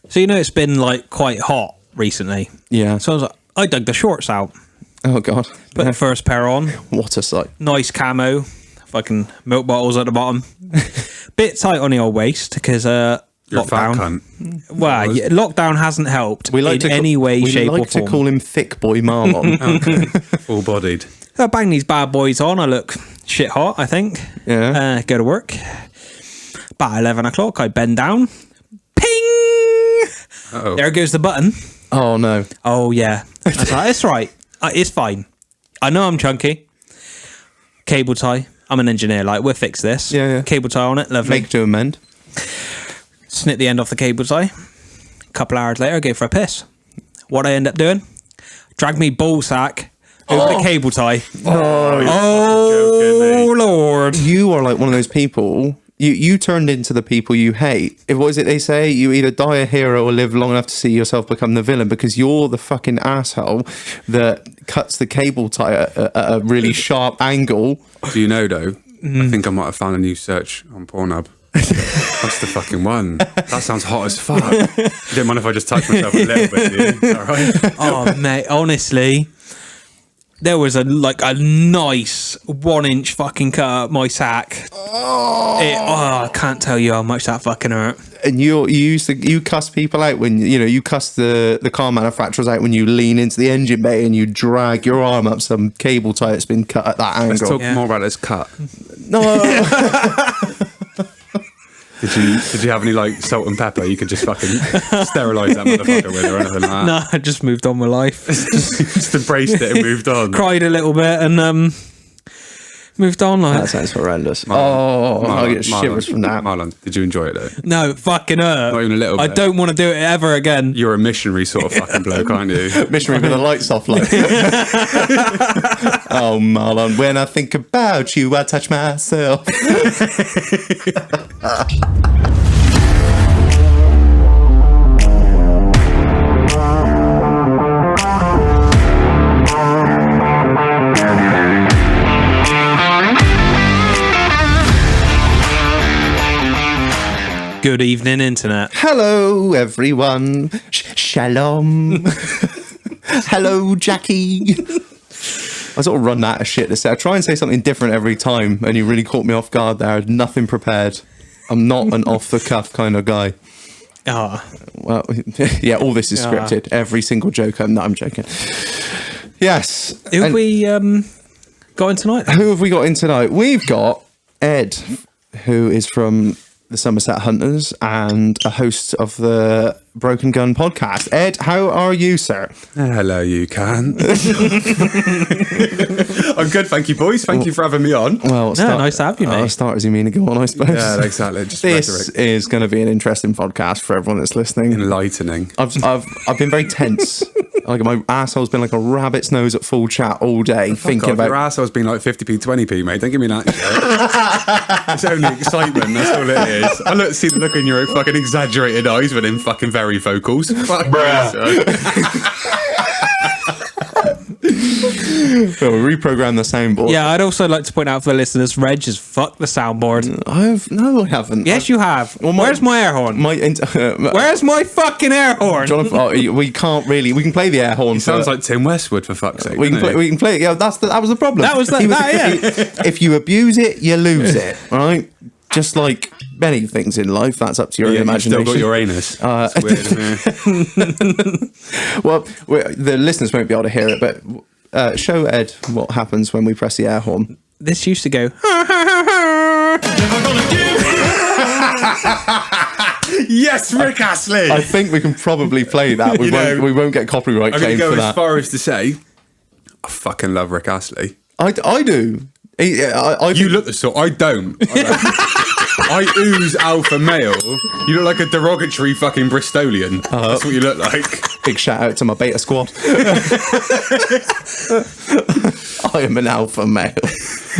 So it's been like quite hot recently. Yeah. So I dug the shorts out. Oh God. Put the first pair on. What a sight. Nice camo. Fucking milk bottles at the bottom. Bit tight on the old waist because You're lockdown. a fat cunt. Well, yeah, lockdown hasn't helped in any way, shape, or form. We like to call him Thick Boy Marlon. Okay. Full-bodied. So I bang these bad boys on. I look shit hot, I think. Yeah. Go to work. About 11 o'clock, I bend down. Ping! Uh-oh. There goes the button. Oh no. Oh, yeah. I was like, it's right. It's fine. I know I'm chunky. Cable tie. I'm an engineer. Like, we'll fix this. Yeah. Cable tie on it. Lovely. Make to amend. Snip the end off the cable tie. A couple hours later, I go for a piss. What I end up doing? Drag me ball sack over the cable tie. Oh, Lord. You are like one of those people. You turned into the people you hate. What is it they say? You either die a hero or live long enough to see yourself become the villain, because you're the fucking asshole that cuts the cable tie at a really sharp angle. Do you know, though? I think I might have found a new search on Pornhub. That's the fucking one. That sounds hot as fuck. You don't mind if I just touch myself a little bit, do you? Is that right? Oh, mate, honestly, there was a nice 1 inch fucking cut up my sack. I can't tell you how much that fucking hurt. And you cuss people out when you cuss the car manufacturers out when you lean into the engine bay and you drag your arm up some cable tie that's been cut at that angle. Let's talk more about this cut. No. Did you have any like salt and pepper you could just fucking sterilise that motherfucker with or anything like that? No, I just moved on with life. Just embraced it and moved on. Cried a little bit and moved on. Like. That sounds horrendous. Marlon, I get shivers from that. Marlon, did you enjoy it though? No, fucking hurt. Not even a little bit. I don't want to do it ever again. You're a missionary sort of fucking bloke, aren't you? Missionary with the lights off, like. Oh, Marlon, when I think about you, I touch myself. Good evening, internet. Hello, everyone. Shalom. Hello, Jackie. I sort of run out of shit to say. I try and say something different every time, and you really caught me off guard there. I had nothing prepared. I'm not an off-the-cuff kind of guy. Well, yeah, all this is scripted. Every single joke. I'm joking. Yes. Who have we got in tonight? Who have we got in tonight? We've got Ed, who is from the Somerset Hunters and a host of the Broken Gun podcast. Ed, how are you, sir? Hello, you can. I'm good, thank you, boys. Thank you for having me on. Well, nice to have you, mate. Start as you mean to go on, I suppose. Yeah, exactly. Just this rhetoric. is going to be an interesting podcast for everyone that's listening. Enlightening. I've been very tense. Like my asshole's been like a rabbit's nose at full chat all day, thinking about your asshole's been like 50p, 20p, mate. Don't give me that shit. It's only excitement. That's all it is. I see the look in your fucking exaggerated eyes with them fucking very vocals. Fuck Well, we reprogram the soundboard. Yeah, I'd also like to point out for the listeners, Reg has fucked the soundboard. No, I haven't. Yes, you have. Well, Where's my air horn? Where's my fucking air horn? Jonathan, we can't really. We can play the air horn. He sounds like Tim Westwood, for fuck's sake. We can play it. Yeah, that was the problem. That was that. Yeah. If you abuse it, you lose it. Right? Just like many things in life, that's up to your own imagination. You've still got your anus. It's weird, isn't it? Well, the listeners won't be able to hear it, but show Ed what happens when we press the air horn. This used to go. Yes, Rick Astley. I think we can probably play that. We won't get copyright I'm going claim to for go that. as far as to say, I fucking love Rick Astley. I do. You look the sort. I don't. I ooze alpha male. You look like a derogatory fucking Bristolian. That's what you look like. Big shout out to my beta squad. I am an alpha male.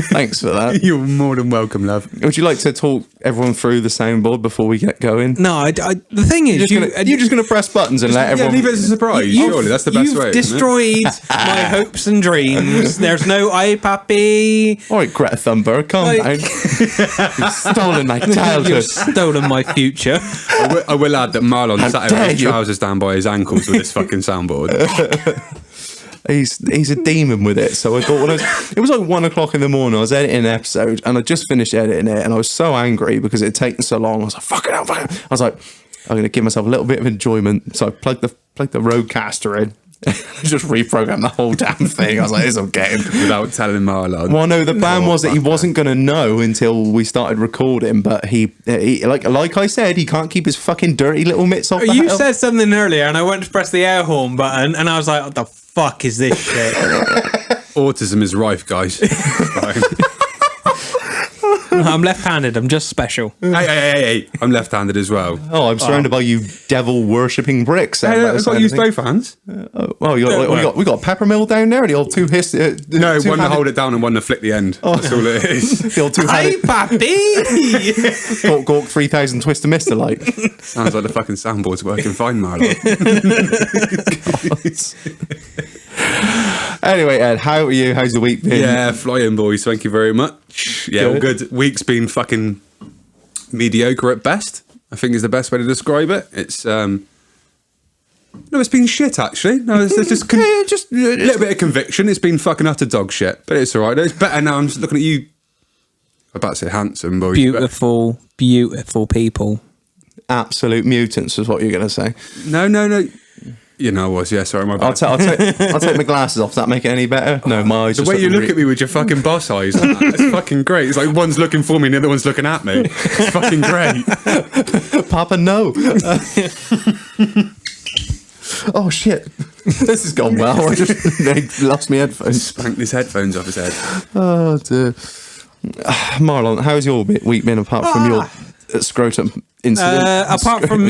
Thanks for that. You're more than welcome, love. Would you like to talk everyone through the soundboard before we get going? No, the thing is, You're just going to press buttons and let everyone... leave it as a surprise. Surely that's the best way. You've destroyed my hopes and dreams. There's no "Aye, papi." All right, Greta Thunberg, calm down. You've stolen my childhood. You've stolen my future. I will add that Marlon sat dare with his you. trousers down by his ankles with this fucking soundboard. He's a demon with it. So I thought it was like 1 o'clock in the morning. I was editing an episode and I just finished editing it, and I was so angry because it had taken so long. I was like, fuck it out. I was like, I'm going to give myself a little bit of enjoyment. So I plugged the Rodecaster in. Just reprogrammed the whole damn thing. I was like, this will get him. Without telling Marlon. Well, no, the plan was that he wasn't going to know until we started recording, but he like I said, he can't keep his fucking dirty little mitts off. You said something earlier, and I went to press the air horn button, and I was like, "What the fuck is this shit?" Autism is rife, guys. I'm left-handed. I'm just special. Hey. I'm left-handed as well. Oh, I'm surrounded by you devil-worshipping bricks. Hey, I've got to use both hands. Oh, we got Peppermill down there. The old No, one to hold it down and one to flick the end. That's all it is. The old Hey, two-handed papi. Gawk 3000 Twister Mister like. Sounds like the fucking soundboard's working fine, Marlon. Anyway, Ed, how are you? How's the week been? Yeah, flying, boys. Thank you very much. Yeah, all good. Week's been fucking mediocre at best, I think is the best way to describe it. It's no, it's been shit actually. No, it's just a little bit of conviction. It's been fucking utter dog shit, but it's all right. It's better now. I'm just looking at you. I'm about to say handsome, boys. Beautiful people. Absolute mutants is what you're going to say. No. You know, I was. Yeah, sorry, my bad. I'll take my glasses off. Does that make it any better? No, my eyes. The just way you look at me with your fucking boss eyes, it's fucking great. It's like one's looking for me and the other one's looking at me. It's fucking great. Papa, no. Oh shit! This has gone well. They lost my headphones. Spanked his headphones off his head. Oh dear. Marlon, how's your week been apart from your scrotum incident? Apart from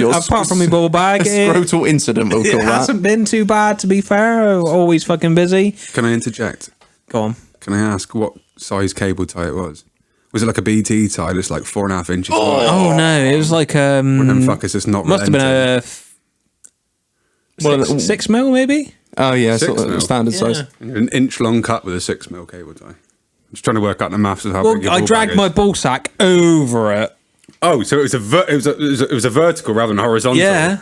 my ball bag, scrotal incident, we'll it call that. hasn't been too bad, to be fair. Always fucking busy. Can I interject? Go on. Can I ask what size cable tie it was? Was it like a BT tie that's like 4.5 inches wide? Oh no, it was like One of them fuckers just not must have been relenting. a 6 mil maybe. Oh yeah, 6 sort of mil. standard size. An inch long cut with a 6 mil cable tie. I'm just trying to work out the maths of how big your I ball dragged bag my is. ball sack over it. Oh, so it was a vertical rather than horizontal. Yeah.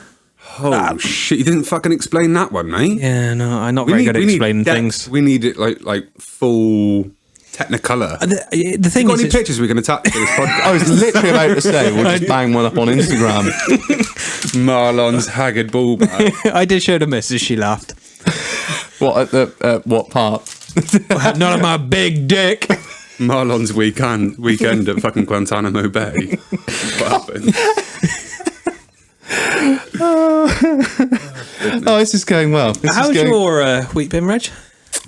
Oh shit! You didn't fucking explain that one, mate. Yeah, no, I'm not very good at explaining things. We need it like full Technicolor. The thing Got is, any pictures we can attach to this podcast? I was literally about to say we'll just bang one up on Instagram. Marlon's haggard ball bag. I did show the missus. She laughed. What what part? None of my big dick. Marlon's weekend at fucking Guantanamo Bay. What happened? Oh, this is going well. How's your week been, Reg?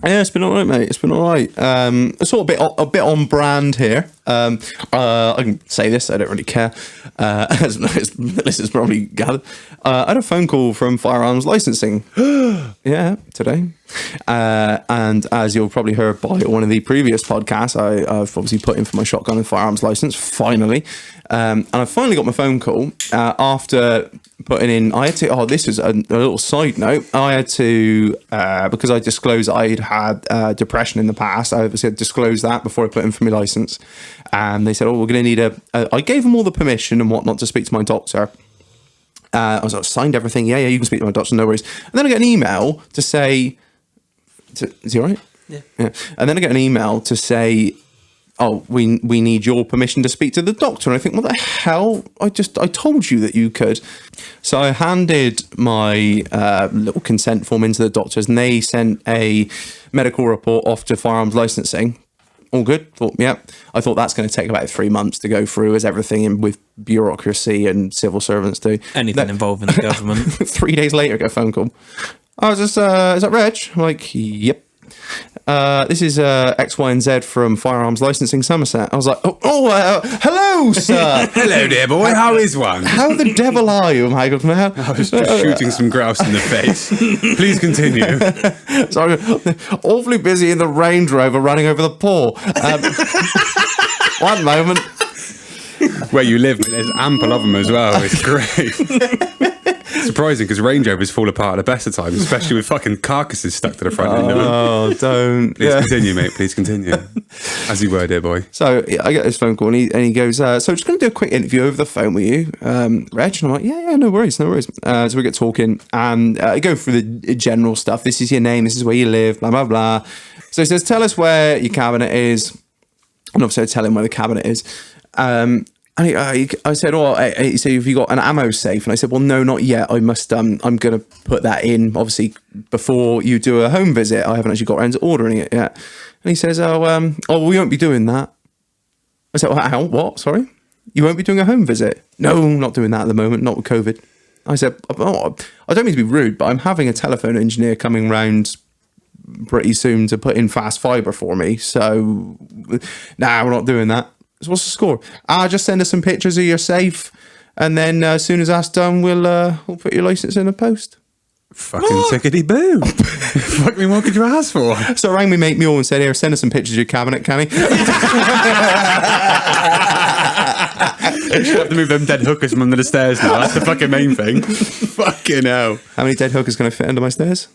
Yeah, it's been all right, mate. It's been all right. Sort of a bit on brand here. I can say this. I don't really care. As this is probably gathered. I had a phone call from Firearms Licensing. Yeah, today. And as you'll probably heard by one of the previous podcasts, I've obviously put in for my shotgun and firearms license finally. And I finally got my phone call after putting in. I had to. Oh, this is a little side note. I had to because I disclosed I'd had depression in the past. I obviously had disclosed that before I put in for my license. And they said, "Oh, we're going to need I gave them all the permission and whatnot to speak to my doctor. I was like, signed everything. Yeah, you can speak to my doctor. No worries. And then I get an email to say, "Is he all right?" Yeah. And then I get an email to say, "Oh, we need your permission to speak to the doctor." And I think, what the hell? I told you that you could. So I handed my little consent form into the doctors, and they sent a medical report off to Firearms Licensing. All good. Thought, yeah. I thought that's going to take about 3 months to go through, as everything in with bureaucracy and civil servants do. Anything involving the government. 3 days later, I get a phone call. I was just, is that Reg? I'm like, yep. This is X, Y, and Z from Firearms Licensing Somerset. I was like, hello, sir. Hello there, boy. How is one? How the devil are you, Michael? I was just shooting some grouse in the face. Please continue. Sorry, awfully busy in the Range Rover running over the poor. One moment. Where you live, there's ample of them as well. It's great. Surprising because Range Rovers fall apart at the best of times, especially with fucking carcasses stuck to the front end of them. Oh, don't. Please continue, mate. Please continue. As you were, dear boy. So I get this phone call and he goes, so I'm just going to do a quick interview over the phone with you, Reg. And I'm like, yeah, no worries. So we get talking and I go through the general stuff. This is your name. This is where you live, blah, blah, blah. So he says, tell us where your cabinet is. And obviously I tell him where the cabinet is. And I said, he said, have you got an ammo safe? And I said, well, no, not yet. I'm going to put that in, obviously, before you do a home visit. I haven't actually got around to ordering it yet. And he says, we won't be doing that. I said, what? Sorry? You won't be doing a home visit? No, not doing that at the moment, not with COVID. I said, I don't mean to be rude, but I'm having a telephone engineer coming round pretty soon to put in fast fibre for me. So, nah, we're not doing that. So what's the score? Just send us some pictures of your safe, and then as soon as that's done, we'll put your license in the post. Fucking tickety boo! Fuck me, what could you ask for? So I rang my mate Mule and said, "Here, send us some pictures of your cabinet, can he?" You should have to move them dead hookers from under the stairs now. That's the fucking main thing. Fucking hell! How many dead hookers can I fit under my stairs?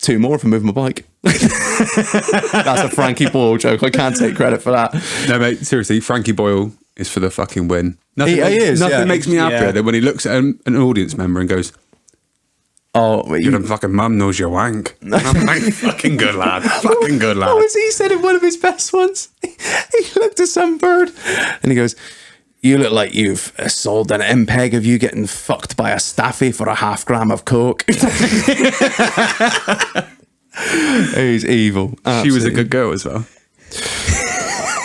2 more if I move my bike. That's a Frankie Boyle joke. I can't take credit for that. No, mate, seriously, Frankie Boyle is for the fucking win. Nothing, he is. Nothing makes me happier than when he looks at an audience member and goes, your fucking mum knows your wank. I'm like, fucking good lad. Fucking good lad. What was he said in one of his best ones? He looked at some bird and he goes, you look like you've sold an MPEG of you getting fucked by a staffy for a 0.5 gram of coke. He's evil. Absolutely. She was a good girl as well.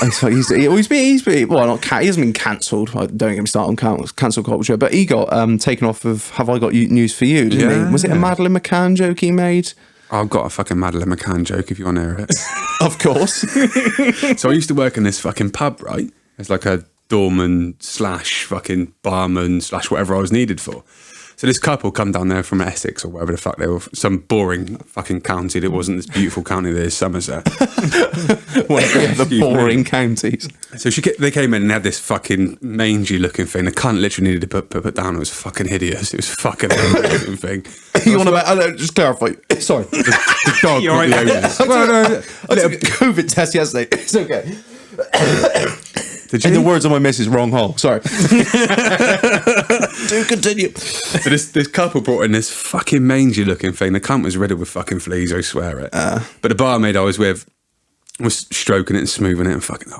He's been, well, not he hasn't been cancelled. Don't get me started on cancel culture, but he got taken off of Have I Got News for You, didn't he? Was it a Madeleine McCann joke he made? I've got a fucking Madeleine McCann joke if you want to hear it. Of course. So I used to work in this fucking pub, right? It's like a doorman / fucking barman / whatever I was needed for. So this couple come down there from Essex or wherever the fuck they were, some boring fucking county that wasn't this beautiful county that is Somerset. One of the boring counties. So they came in and had this fucking mangy looking thing. The cunt literally needed to put down. It was fucking hideous. It was fucking looking thing. You want to just clarify? Sorry, the dog. You're right. I took a COVID test yesterday. It's okay. In the words of my missus, wrong hole. Sorry. Do continue. So this couple brought in this fucking mangy looking thing. The cunt was riddled with fucking fleas, I swear it. But the barmaid I was with was stroking it and smoothing it and fucking,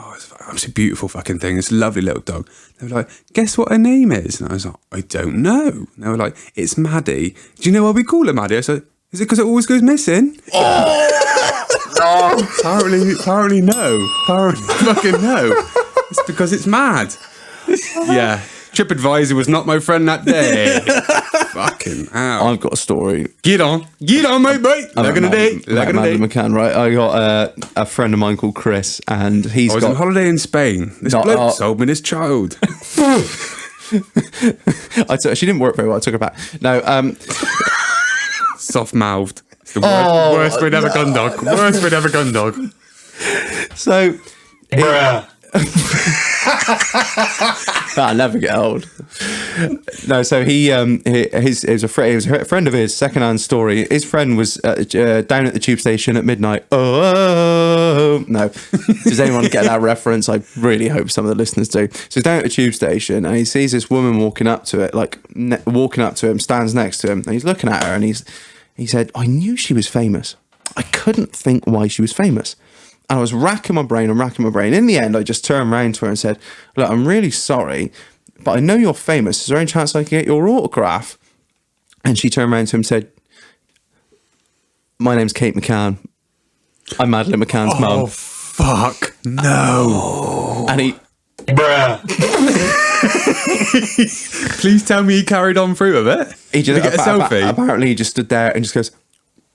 it's a beautiful fucking thing. It's a lovely little dog. They were like, guess what her name is? And I was like, I don't know. And they were like, it's Maddie. Do you know why we call her Maddie? I said, is it because it always goes missing? Apparently no. Apparently fucking no. It's because it's mad. Yeah. TripAdvisor was not my friend that day. Fucking hell. I've got a story. Get on, mate. Madeleine McCann, right? I got a friend of mine called Chris, and I was on holiday in Spain. This bloke sold me this child. She didn't work very well. I took her back. No, soft-mouthed. It's the worst way ever gun dog. Worst way ever gun dog. So, I'll never get old. No, so he was a friend of his. Secondhand story. His friend was down at the tube station at midnight. No. Does anyone get that reference? I really hope some of the listeners do. So he's down at the tube station and he sees this woman walking up to it, walking up to him, stands next to him, and he's looking at her and he said, I knew she was famous. I couldn't think why she was famous. And I was racking my brain. In the end, I just turned around to her and said, look, I'm really sorry, but I know you're famous. Is there any chance I can get your autograph? And she turned around to him and said, my name's Kate McCann. I'm Madeleine McCann's mum. Oh, fuck. No. Oh. And he... Please tell me he carried on through with it. He just get a selfie. Apparently he just stood there and just goes,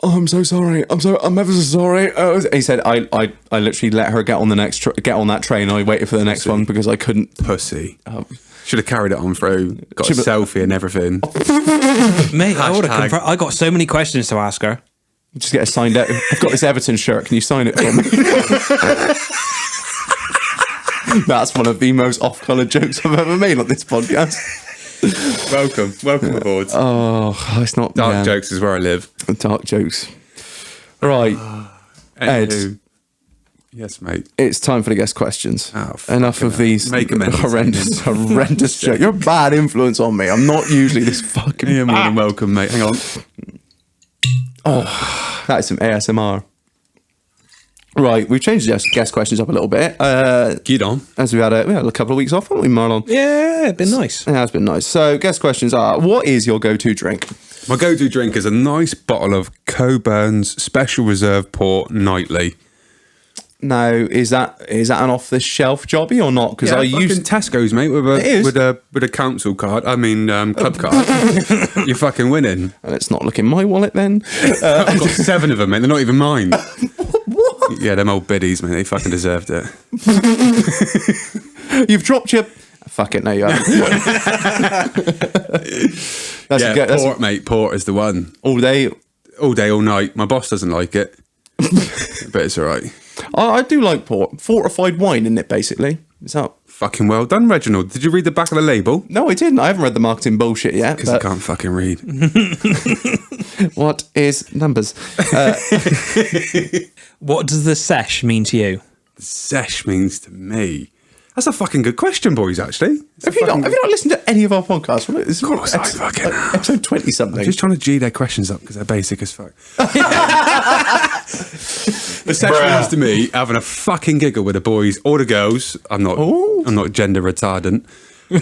oh, I'm so sorry. I'm ever so sorry. He said, I literally let her get on that train. I waited for the next one because I couldn't. Pussy. Should have carried it on through. Got a selfie and everything. Mate, I would have I got so many questions to ask her. Just get a signed out. I've got this Everton shirt. Can you sign it for me? That's one of the most off-colour jokes I've ever made on this podcast. Welcome aboard. Oh, it's not Dark jokes is where I live. Dark jokes. Right, Ed. Yes, mate. It's time for the guest questions. Oh, enough of these horrendous jokes. You're a bad influence on me. I'm not usually this fucking. You're more than welcome, mate. Hang on. Oh, that is some ASMR. Right, we've changed the guest questions up a little bit. Get on. As we had a couple of weeks off, haven't we, Marlon? Yeah, it's been nice. Yeah, it's been nice. So, guest questions are: what is your go-to drink? My go-to drink is a nice bottle of Coburn's Special Reserve Port Nightly. Now, is that an off-the-shelf jobby or not? Because I used Tesco's, mate, with a council card. I mean, club card. You're fucking winning. And it's not looking my wallet then. I've got 7 of them, mate. They're not even mine. What? Yeah, them old biddies, mate. They fucking deserved it. You've dropped your. Fuck it, no, you haven't. That's Port, mate. Port is the one. All day, all night. My boss doesn't like it, but it's all right. I do like port. Fortified wine, isn't it, basically? Is that... Fucking well done, Reginald. Did you read the back of the label? No, I didn't. I haven't read the marketing bullshit yet. Because I can't fucking read. What is numbers? What does the sesh mean to you? The sesh means to me. That's a fucking good question, boys, actually. Have you not listened to any of our podcasts? It's of course I fucking have. Episode 20-something. I'm just trying to G their questions up because they're basic as fuck. The sesh means to me having a fucking giggle with the boys or the girls. I'm not gender retardant,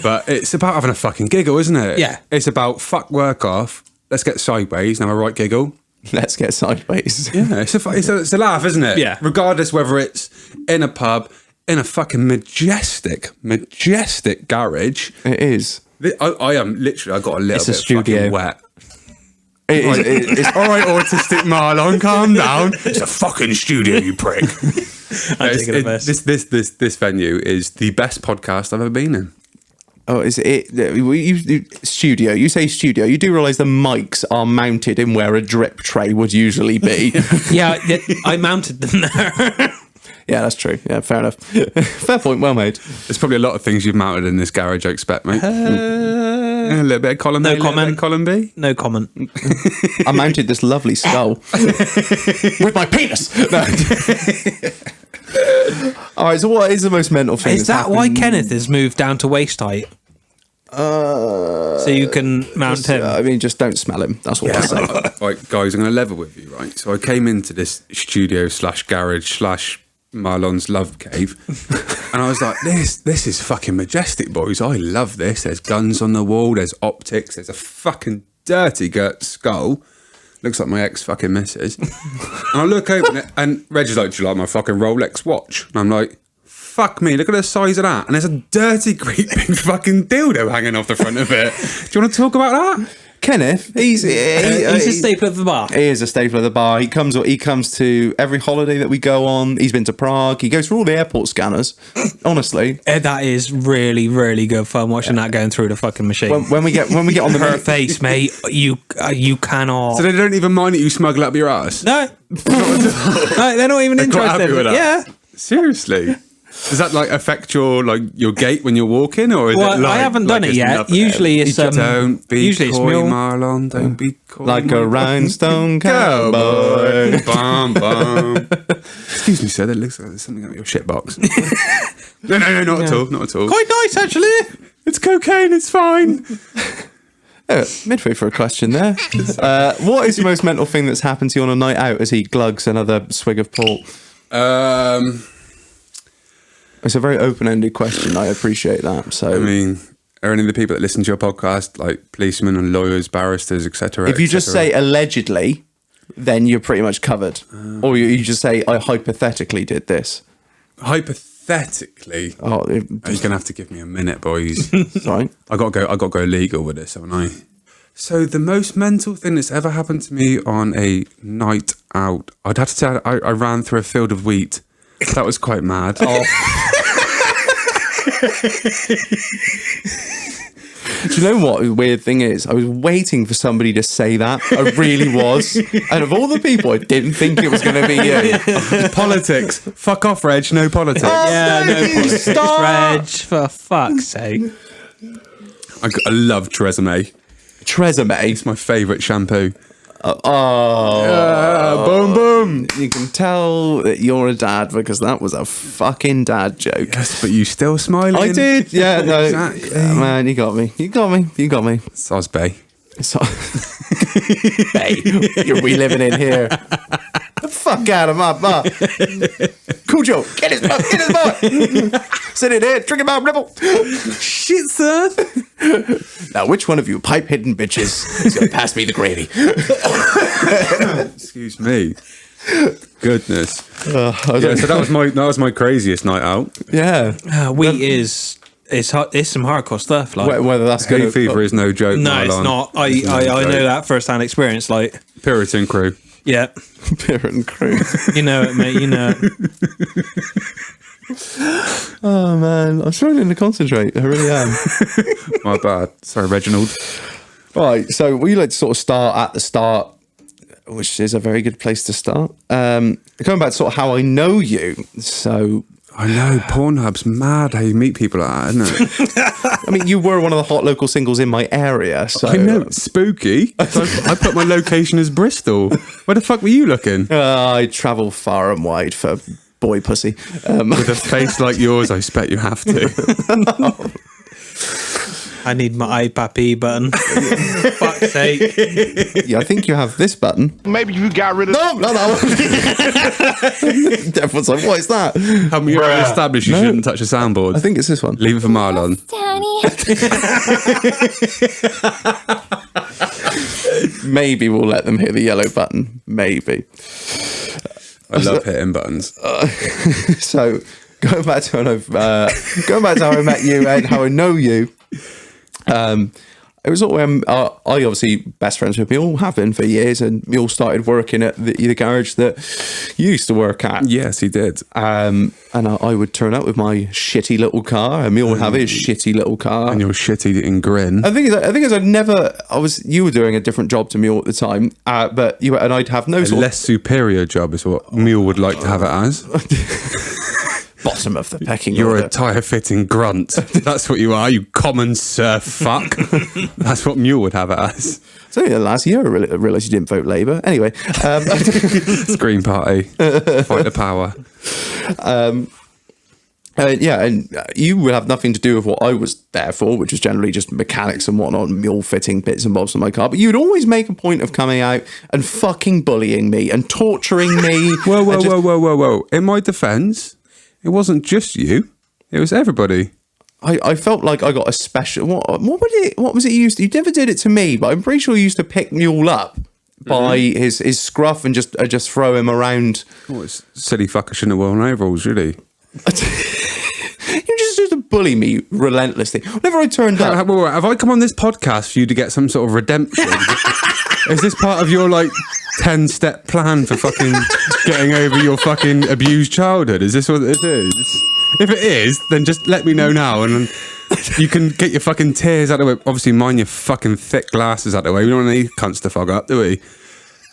but it's about having a fucking giggle, isn't it? Yeah. It's about fuck work off. Let's get sideways and have a right giggle. Let's get sideways. Yeah, it's a laugh, isn't it? Yeah. Regardless whether it's in a pub, in a fucking majestic garage. It is. I am literally. I got a little bit fucking wet. It's all right, autistic Marlon, calm down. It's a fucking studio, you prick. This venue is the best podcast I've ever been in. Oh, is it? Studio. You say studio. You do realise the mics are mounted in where a drip tray would usually be. Yeah, I mounted them there. Yeah, that's true. Yeah, fair enough. Fair point. Well made. There's probably a lot of things you've mounted in this garage, I expect, mate. A little bit of column A, no comment. Column B. No comment. I mounted this lovely skull with my penis. No. All right. So, what is the most mental thing? Is that why Kenneth has moved down to waist height? So you can mount him. I mean, just don't smell him. That's what I say. Right, guys, I'm going to level with you, right? So I came into this studio / garage / Marlon's love cave, and I was like, this is fucking majestic, boys. I love this. There's guns on the wall. There's optics. There's a fucking dirty Gert skull. Looks like my ex fucking missus. And I look open it, and Reggie's like, do you like my fucking Rolex watch? And I'm like, fuck me, look at the size of that. And there's a dirty, great big fucking dildo hanging off the front of it. Do you want to talk about that? Kenneth, he's a staple of the bar. He is a staple of the bar. He comes to every holiday that we go on. He's been to Prague. He goes through all the airport scanners. Honestly, that is really, really good fun watching that going through the fucking machine. When we get on the her face, mate, you cannot. So they don't even mind that you smuggle up your ass? No, they're not even interested. With that. Yeah, seriously. Does that affect your gait when you're walking, or is it I haven't done it yet. Usually it's don't be usually coy, it's Marlon. Don't be coy, like a rhinestone cowboy. Bum bum. Excuse me, sir. That looks like there's something on your shit box. No, not at all. Not at all. Quite nice, actually. It's cocaine. It's fine. Midway for a question there. What is the most mental thing that's happened to you on a night out as he glugs another swig of port? It's a very open-ended question. I appreciate that. So, I mean, are any of the people that listen to your podcast like policemen and lawyers, barristers, etc.? If you just say allegedly, then you're pretty much covered. Or you just say, I hypothetically did this. Hypothetically? Oh, you're gonna have to give me a minute, boys. Sorry, I got to go legal with this, haven't I? So the most mental thing that's ever happened to me on a night out, I'd have to say I ran through a field of wheat. That was quite mad. Oh. Do you know what the weird thing is? I was waiting for somebody to say that. I really was. And of all the people, I didn't think it was going to be you. Politics. Fuck off, Reg. No politics. Yeah, no you politics, stop. Reg, for fuck's sake. I love Tresemme. Tresemme. It's my favourite shampoo. Oh. Boom, boom. You can tell that you're a dad because that was a fucking dad joke. Yes, but you still smiling. I did. Yeah, no. Exactly. Man, you got me. You got me. You got me. Soz Bay. So, hey, we living in here. The fuck out of my bar. Cujo, get his butt, get his butt. Sit in here, drink about nipple. Shit, son. Now, which one of you pipe hidden bitches is going to pass me the gravy? Excuse me. Goodness. So that was my craziest night out. Yeah. Wheat is it's some hardcore stuff. Like Whether that's Hay good fever is no joke. no, Marlon. it's not. I know that first-hand experience. Like Puritan crew. yeah, Puritan crew. you know it, mate. You know it. Oh man, I'm struggling to concentrate. I really am. My bad. Sorry, Reginald. Right, so we like to sort of start at the start, which is a very good place to start. Going back to sort of how I know you. So I know, Pornhub's mad how you meet people like that, isn't it? I mean, you were one of the hot local singles in my area. So I know, it's spooky. So I put my location as Bristol. Where the fuck were you looking? I travel far and wide for boy pussy. With a face like yours, I expect you have to. I need my iPappy button. Fuck's sake. Yeah, I think you have this button. Maybe you got rid of. No, not that one. Everyone's like, what is that? Haven't you already established you shouldn't touch a soundboard? I think it's this one. Leave it for Marlon. Maybe we'll let them hit the yellow button. Maybe. I love hitting buttons. So going back to how I met you and how I know you. It was all when I obviously best friends with Mule, have been for years, and Mule started working at the garage that you used to work at. Yes, he did. And I would turn up with my shitty little car, and Mule would have his shitty little car. And your shitty and grin. I think you were doing a different job to Mule at the time, but I'd have no A sort less superior job is what Mule would like to have it as. bottom of the pecking You're order. a tyre fitting grunt. That's what you are, you common surf fuck. That's what Mule would have it as. So yeah, last year I realised you didn't vote Labour. Anyway, Green Party. Fight the power. yeah, and you would have nothing to do with what I was there for, which was generally just mechanics and whatnot, Mule fitting bits and bobs on my car. But you'd always make a point of coming out and fucking bullying me and torturing me. Whoa. In my defence, it wasn't just you. It was everybody. I felt like I got a special. What was it used? You never did it to me, but I'm pretty sure you used to pick Mule up by his scruff and just throw him around. Oh, it's silly fucker shouldn't have worn overalls, really. You just used to bully me relentlessly. Whenever I turned up, Have I come on this podcast for you to get some sort of redemption? Is this part of your 10-step plan for fucking getting over your fucking abused childhood? Is this what it is? If it is, then just let me know now, and you can get your fucking tears out of the way. Obviously, mind your fucking thick glasses out of the way. We don't want any cunts to fog up, do we?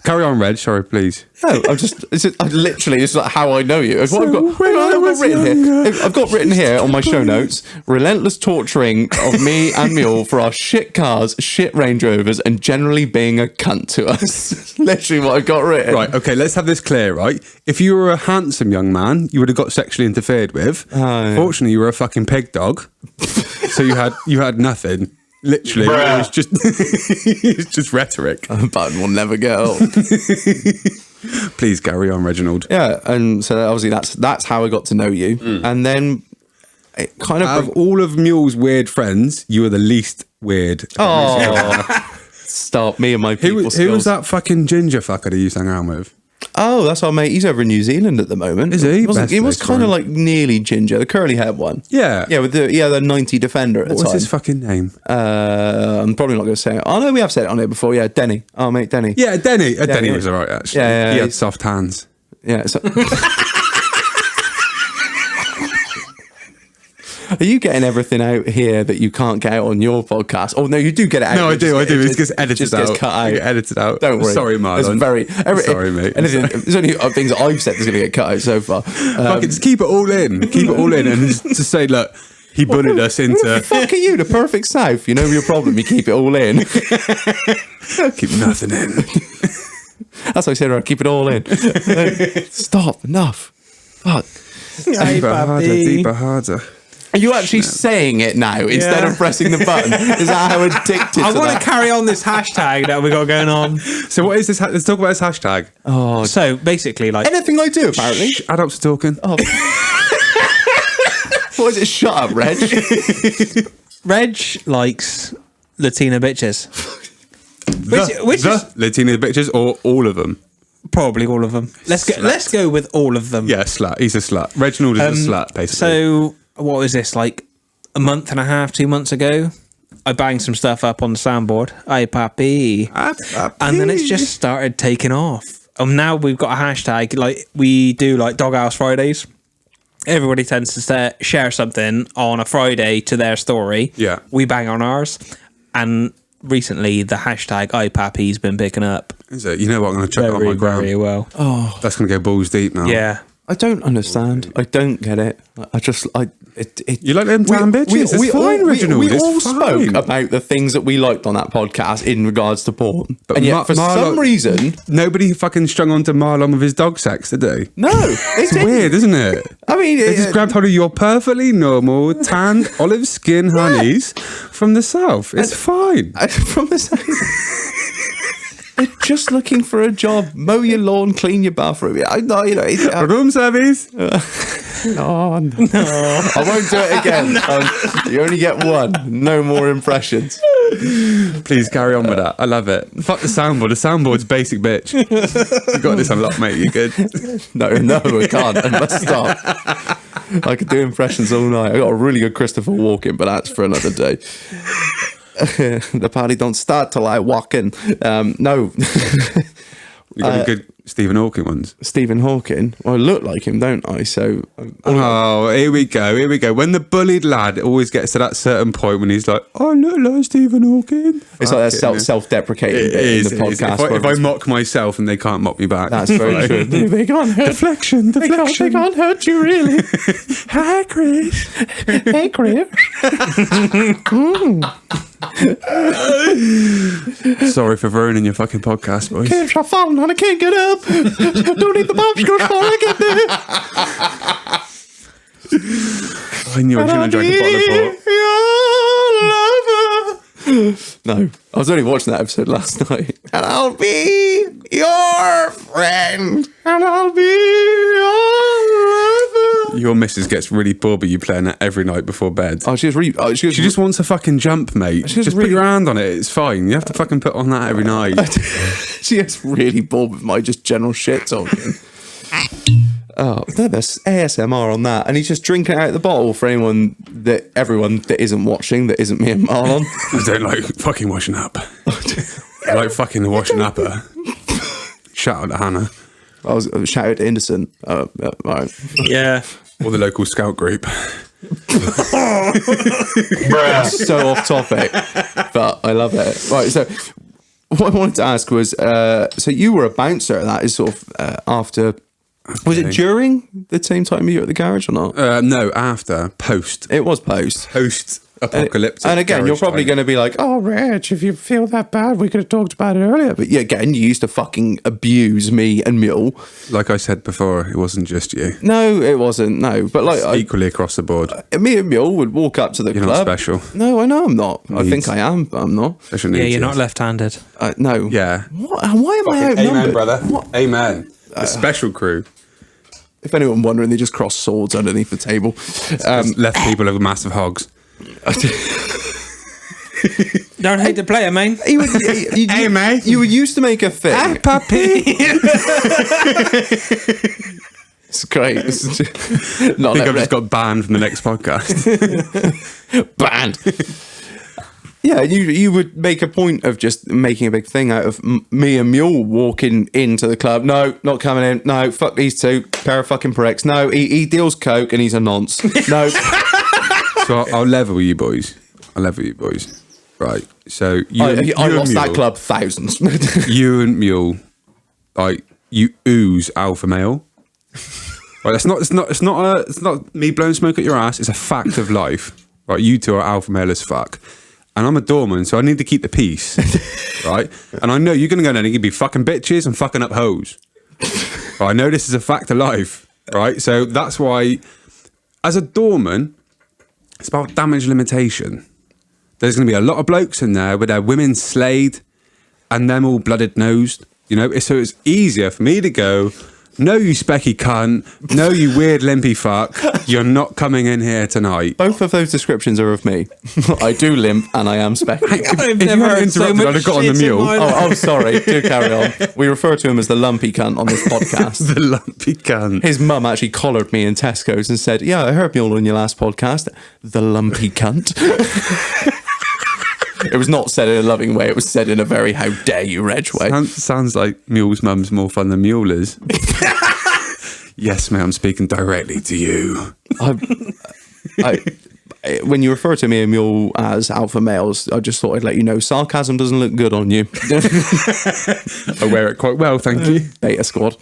Carry on, Reg. Sorry, please. no, it's like how I know you. I've got written here on my show notes, relentless torturing of me and Mule for our shit cars, shit Range Rovers, and generally being a cunt to us. Literally what I've got written. Right, okay, let's have this clear, right? If you were a handsome young man, you would have got sexually interfered with. yeah. Fortunately, you were a fucking pig dog, so you had nothing. Literally, it was just it's just rhetoric. A button will never get old. Please carry on, Reginald. Yeah, and so obviously that's how I got to know you, and then it kind of. Out of all of Mule's weird friends, you were the least weird. Oh, stop me and my people. Who was that fucking ginger fucker that you sang around with? Oh, that's our mate. He's over in New Zealand at the moment. Is he? He was Best kind of place like nearly ginger, the curly haired one. Yeah. Yeah, with the 90 defender at the What time. was his fucking name? I'm probably not going to say it. Oh, no, we have said it on here before. Yeah, Denny. Oh, mate, Denny. Yeah, Denny. Denny yeah. was alright, actually. Yeah, he yeah. had soft hands. Yeah. So... Are you getting everything out here that you can't get out on your podcast? Oh no, you do get it out. No, I do. It It gets edited out. Gets cut out. It gets edited out. Don't worry. Sorry, Marlon. Sorry, mate. There's only things that I've said that's going to get cut out so far. Fucking just keep it all in. Keep it all in, and just say, look, he bullied us What the into. fuck are you? The perfect South. You know your problem. You keep it all in. Keep nothing in. That's what I said. Right, keep it all in. Stop. Enough. Fuck. Deeper, harder, deeper, harder. Are you actually saying it now instead of pressing the button? Is that how addicted I to want that? to carry on this hashtag that we got going on. So what is this? Let's talk about this hashtag. Oh, So basically, like, anything I do, apparently. Shh, adults are talking. Oh. What is it? Shut up, Reg. Reg likes Latina bitches. Which The is Latina bitches or all of them? probably all of them. Let's go with all of them. Yeah, slut. He's a slut. Reginald is a slut, basically. So what was this, like a month and a half, 2 months ago? I banged some stuff up on the soundboard. Aye, papi. And then it's just started taking off. Now we've got a hashtag, like we do like Doghouse Fridays. Everybody tends to share something on a Friday to their story. Yeah. We bang on ours. And recently the hashtag iPappy's been picking up Is it? You know what? I'm going to chuck it on my very, ground. very well. That's going to go balls deep now. Yeah. I don't understand. I don't get it. You like them tan bitches? It's fine, Reginald. We It's all fine. spoke about the things that we liked on that podcast in regards to porn. But And yet, for some reason... Nobody fucking strung onto Marlon with his dog sex, did they? No. It's weird, isn't it? I mean... They just grabbed hold of your perfectly normal, tanned, olive skin honeys from the south. It's fine. From the same... They're just looking for a job. Mow your lawn, clean your bathroom. I know, you know. Room service. No. I won't do it again. You only get one. No more impressions. Please carry on with that. I love it. Fuck the soundboard. The soundboard's basic, bitch. You got this unlocked, mate. You're good. No, I can't. I must stop. I could do impressions all night. I got a really good Christopher Walken, but that's for another day. The party don't start till I walk in. No. You got any good Stephen Hawking ones? Stephen Hawking. Well, I look like him, don't I? So. Oh, here we go. Here we go. When the bullied lad always gets to that certain point when he's like, "I look like Stephen Hawking." It's like that self-deprecating bit in the podcast. If I mock myself and they can't mock me back, That's very true. They can't hurt. Deflection. They can't hurt you, really. Hi, Chris. Hey, Chris. Sorry for ruining your fucking podcast, boys. Kids are falling and I can't get up. Don't eat the popsicles before I get there. I knew I shouldn't have drank a bottle of port. No, I was only watching that episode last night. And I'll be your friend. And I'll be your lover. Your missus gets really bored with you playing that every night before bed. Oh, she She just wants a fucking jump, mate. Just put your hand on it. It's fine. You have to fucking put on that every night. she gets really bored with my just general shit talking. Oh, no, there's ASMR on that, and he's just drinking out of the bottle for everyone that isn't watching, that isn't me and Marlon. I don't like fucking washing up. I like fucking washing up. Shout out to Hannah. I was shouted to Innocent. Right. Yeah. Or the local scout group. So off topic, but I love it. Right, so what I wanted to ask was, so you were a bouncer. That is sort of after. Was it during the same time you were at the garage or not? No, after. Post. It was post. Post-apocalyptic. And again, you're garage probably time. going to be like, "Oh, Reg, if you feel that bad, we could have talked about it earlier." But yeah, again, you used to fucking abuse me and Mule. Like I said before, it wasn't just you. No, it wasn't. No, but like Equally across the board. me and Mule would walk up to the You're club. not special. No, I know I'm not. I Needs. think I am, but I'm not. Special Yeah, needs, you're not yes. left-handed. No. Yeah. What? Why am I outnumbered? Amen, brother. What? Amen. The special crew. If anyone wondering, they just cross swords underneath the table. Just left people with massive hogs. Don't hate the player, man. Hey, mate. You used to make a thing. Ah, puppy. It's great. I think I've just got banned from the next podcast. banned. Yeah, you would make a point of just making a big thing out of me and Mule walking into the club. No, not coming in. No, fuck these two. Pair of fucking pricks. No, he deals coke and he's a nonce. No. So I'll level with you boys. Right. So I lost that club thousands. You and Mule, like, you ooze alpha male. Right, it's not me blowing smoke at your ass. It's a fact of life. Right, you two are alpha male as fuck. And I'm a doorman, so I need to keep the peace, right? And I know you're going to go in there and you can be fucking bitches and fucking up hoes. Right, I know this is a fact of life, right? So that's why, as a doorman, it's about damage limitation. There's going to be a lot of blokes in there with their women slayed and them all blooded nosed, you know? So it's easier for me to go, no, you specky cunt. No, you weird limpy fuck. You're not coming in here tonight. Both of those descriptions are of me. I do limp and I am specky. I've If you never hadn't heard so interrupted, much I'd have got on the shit in mule. my life. Oh, sorry. Do carry on. We refer to him as the lumpy cunt on this podcast. The lumpy cunt. His mum actually collared me in Tesco's and said, yeah, I heard Mule on your last podcast. The lumpy cunt. It was not said in a loving way. It was said in a very how dare you, Reg way. Sounds like Mule's mum's more fun than Mule is. Yes, mate, I'm speaking directly to you. When you refer to me and Mule as alpha males, I just thought I'd let you know sarcasm doesn't look good on you. I wear it quite well, thank you. Beta squad.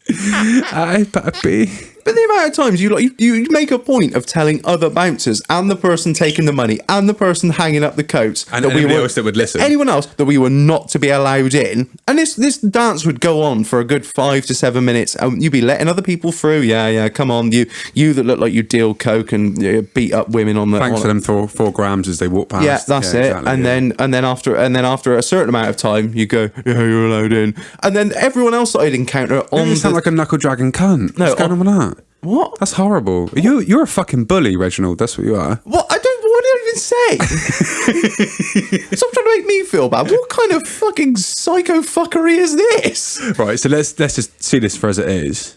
Aye, puppy. But the amount of times you make a point of telling other bouncers and the person taking the money and the person hanging up the coats And anybody else that would listen. anyone else that we were not to be allowed in, and this dance would go on for a good 5 to 7 minutes, and you'd be letting other people through. Yeah, come on, you that look like you deal coke and beat up women on the. Thanks for them 4 grams as they walk past. Yeah, that's it. Exactly, and then after a certain amount of time, you go, yeah, you're allowed in, and then everyone else that I'd encounter on You sound like a knuckle dragging cunt. No, What's going on with that? What? That's horrible. You're a fucking bully, Reginald. That's what you are. What? What did I even say? Stop trying to make me feel bad. What kind of fucking psycho fuckery is this? Right, so let's just see this for as it is.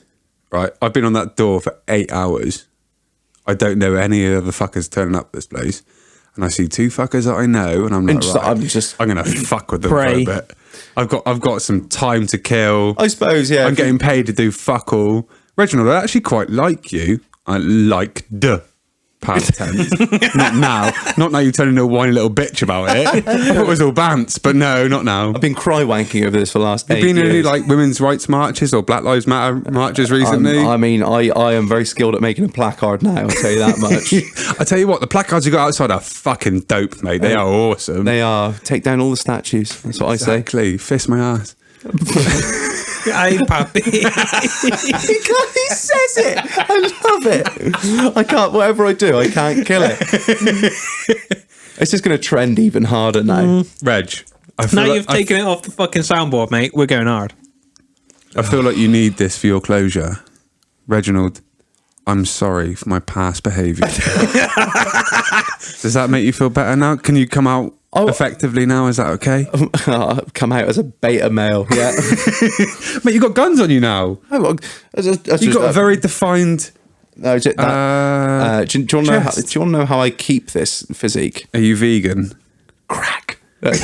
Right, I've been on that door for 8 hours. I don't know any of the fuckers turning up this place, and I see 2 fuckers that I know, and I'm like, I'm gonna fuck with them Pray. for a bit. I've got some time to kill. I suppose, yeah. I'm getting paid to do fuck all. Reginald, I actually quite like you. I liked past tense. Not now you turn into a whiny little bitch about it. I thought it was all bants, but no, not now. I've been cry wanking over this for the last 8 You've been in any years. like women's rights marches or Black Lives Matter marches recently? I mean, I am very skilled at making a placard now, I'll tell you that much. I tell you what, the placards you got outside are fucking dope, mate. They are awesome. They are. Take down all the statues. That's what I say. Exactly. Fist my ass. Aye, puppy. He says it. I love it. I can't, whatever I do, I can't kill it. It's just going to trend even harder now. Reg, Now you've taken it off the fucking soundboard, mate. We're going hard. I feel like you need this for your closure. Reginald, I'm sorry for my past behaviour. Does that make you feel better now? Can you come out effectively now? Is that okay? I've come out as a beta male, yeah. Mate, you got guns on you now. You You've got a very defined... No, do you want to know how I keep this physique? Are you vegan? Crack. Mate,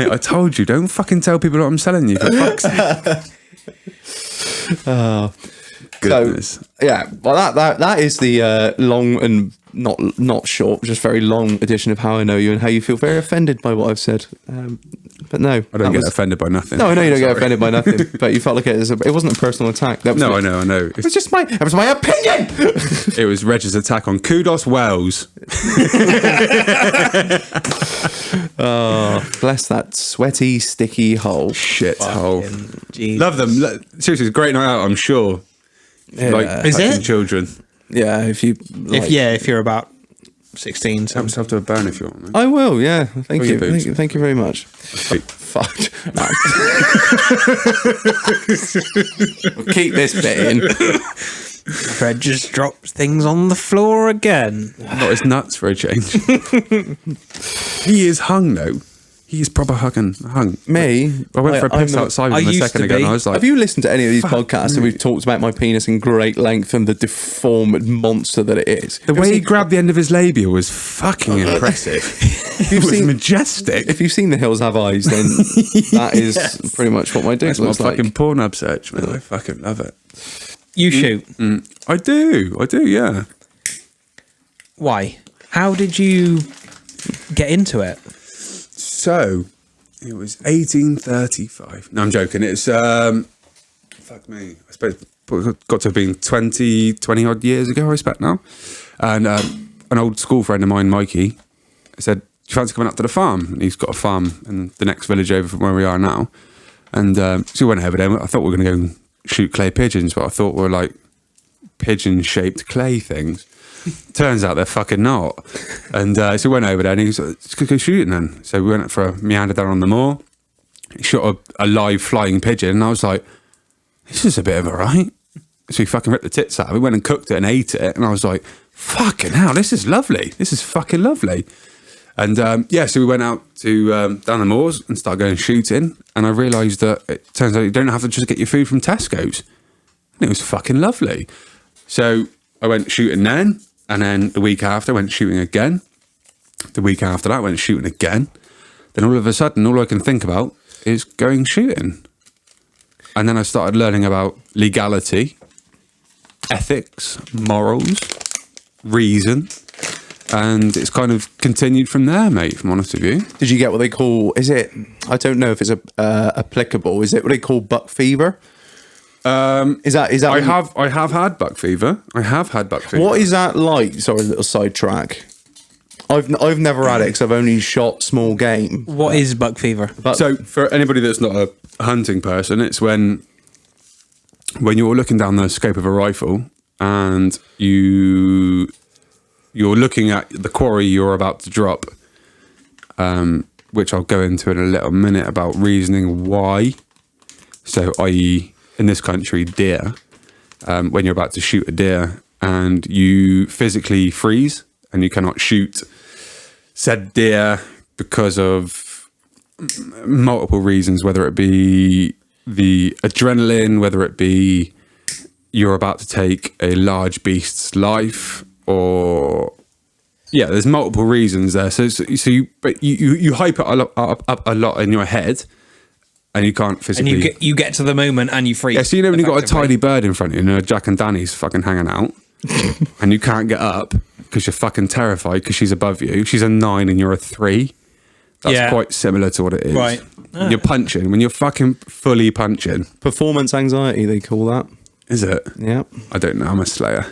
I told you, don't fucking tell people what I'm selling you. For fuck's sake. Oh, goodness. So, yeah, well, that is the long and not short, just very long edition of How I Know You and how you feel very offended by what I've said. But no, I don't get offended by nothing. No, I know you don't get offended by nothing, but you felt like it wasn't a personal attack. That was No, I know. It was just my opinion. It was Reg's attack on Kudos Wells. Oh, bless that sweaty, sticky hole. Shit hole. Jeez. Love them. Seriously, it's a great night out, I'm sure. Yeah. Like Is touching it? children. Yeah, if you like, if you're about 16, Help so yourself to a burn if you want. Mate. I will. Yeah, thank Fill you. your boots. Thank you very much. Sweet. Fuck. Keep this bit in. Fred just drops things on the floor again. Not his nuts for a change. He is hung though. He's proper hung. Me? I went for a piss outside with him a second ago and I was like... Have you listened to any of these podcasts and we've talked about my penis in great length and the deformed monster that it is? The way he grabbed the end of his labia was fucking impressive. It was majestic. If you've seen The Hills Have Eyes, then that is pretty much what my dick looks like. Fucking Pornhub search, man. I fucking love it. You shoot. I do, yeah. Why? How did you get into it? So, it was 1835. No, I'm joking. It's, fuck me. I suppose it got to have been 20 odd years ago, I expect now. And an old school friend of mine, Mikey, said, do you fancy coming up to the farm? And he's got a farm in the next village over from where we are now. And so we went over there. I thought we were going to go and shoot clay pigeons, but I thought we were like pigeon-shaped clay things. Turns out they're fucking not. And so we went over there and he was like, let's go shooting then. So we went for a meander down on the moor. He shot a live flying pigeon and I was like, this is a bit of a right. So we fucking ripped the tits out. We went and cooked it and ate it. And I was like, fucking hell, this is lovely. This is fucking lovely. And so we went out to down the moors and started going shooting. And I realised that it turns out you don't have to just get your food from Tesco's. And it was fucking lovely. So I went shooting then. And then the week after, I went shooting again. The week after that, I went shooting again. Then all of a sudden, all I can think about is going shooting. And then I started learning about legality, ethics, morals, reason. And it's kind of continued from there, mate, if I'm honest with you. Did you get what they call, I don't know if it's applicable, is it what they call buck fever? Is that I have had buck fever. I have had buck fever. What is that like? Sorry, a little sidetrack. I've never had it because I've only shot small game. What is buck fever? So for anybody that's not a hunting person, it's when you're looking down the scope of a rifle and you're looking at the quarry you're about to drop, which I'll go into in a little minute about reasoning why. So, i.e., in this country, deer, when you're about to shoot a deer and you physically freeze and you cannot shoot said deer because of multiple reasons, whether it be the adrenaline, whether it be you're about to take a large beast's life, or there's multiple reasons there. So you hype it up a lot in your head. And you can't physically... And you get to the moment and you freeze. Yeah, so when you've got a tiny bird in front of you and Jack and Danny's fucking hanging out and you can't get up because you're fucking terrified because she's above you. She's a 9 and you're a 3. That's quite similar to what it is. Right. You're punching. When you're fucking fully punching. Performance anxiety, they call that. Is it? Yeah. I don't know. I'm a slayer.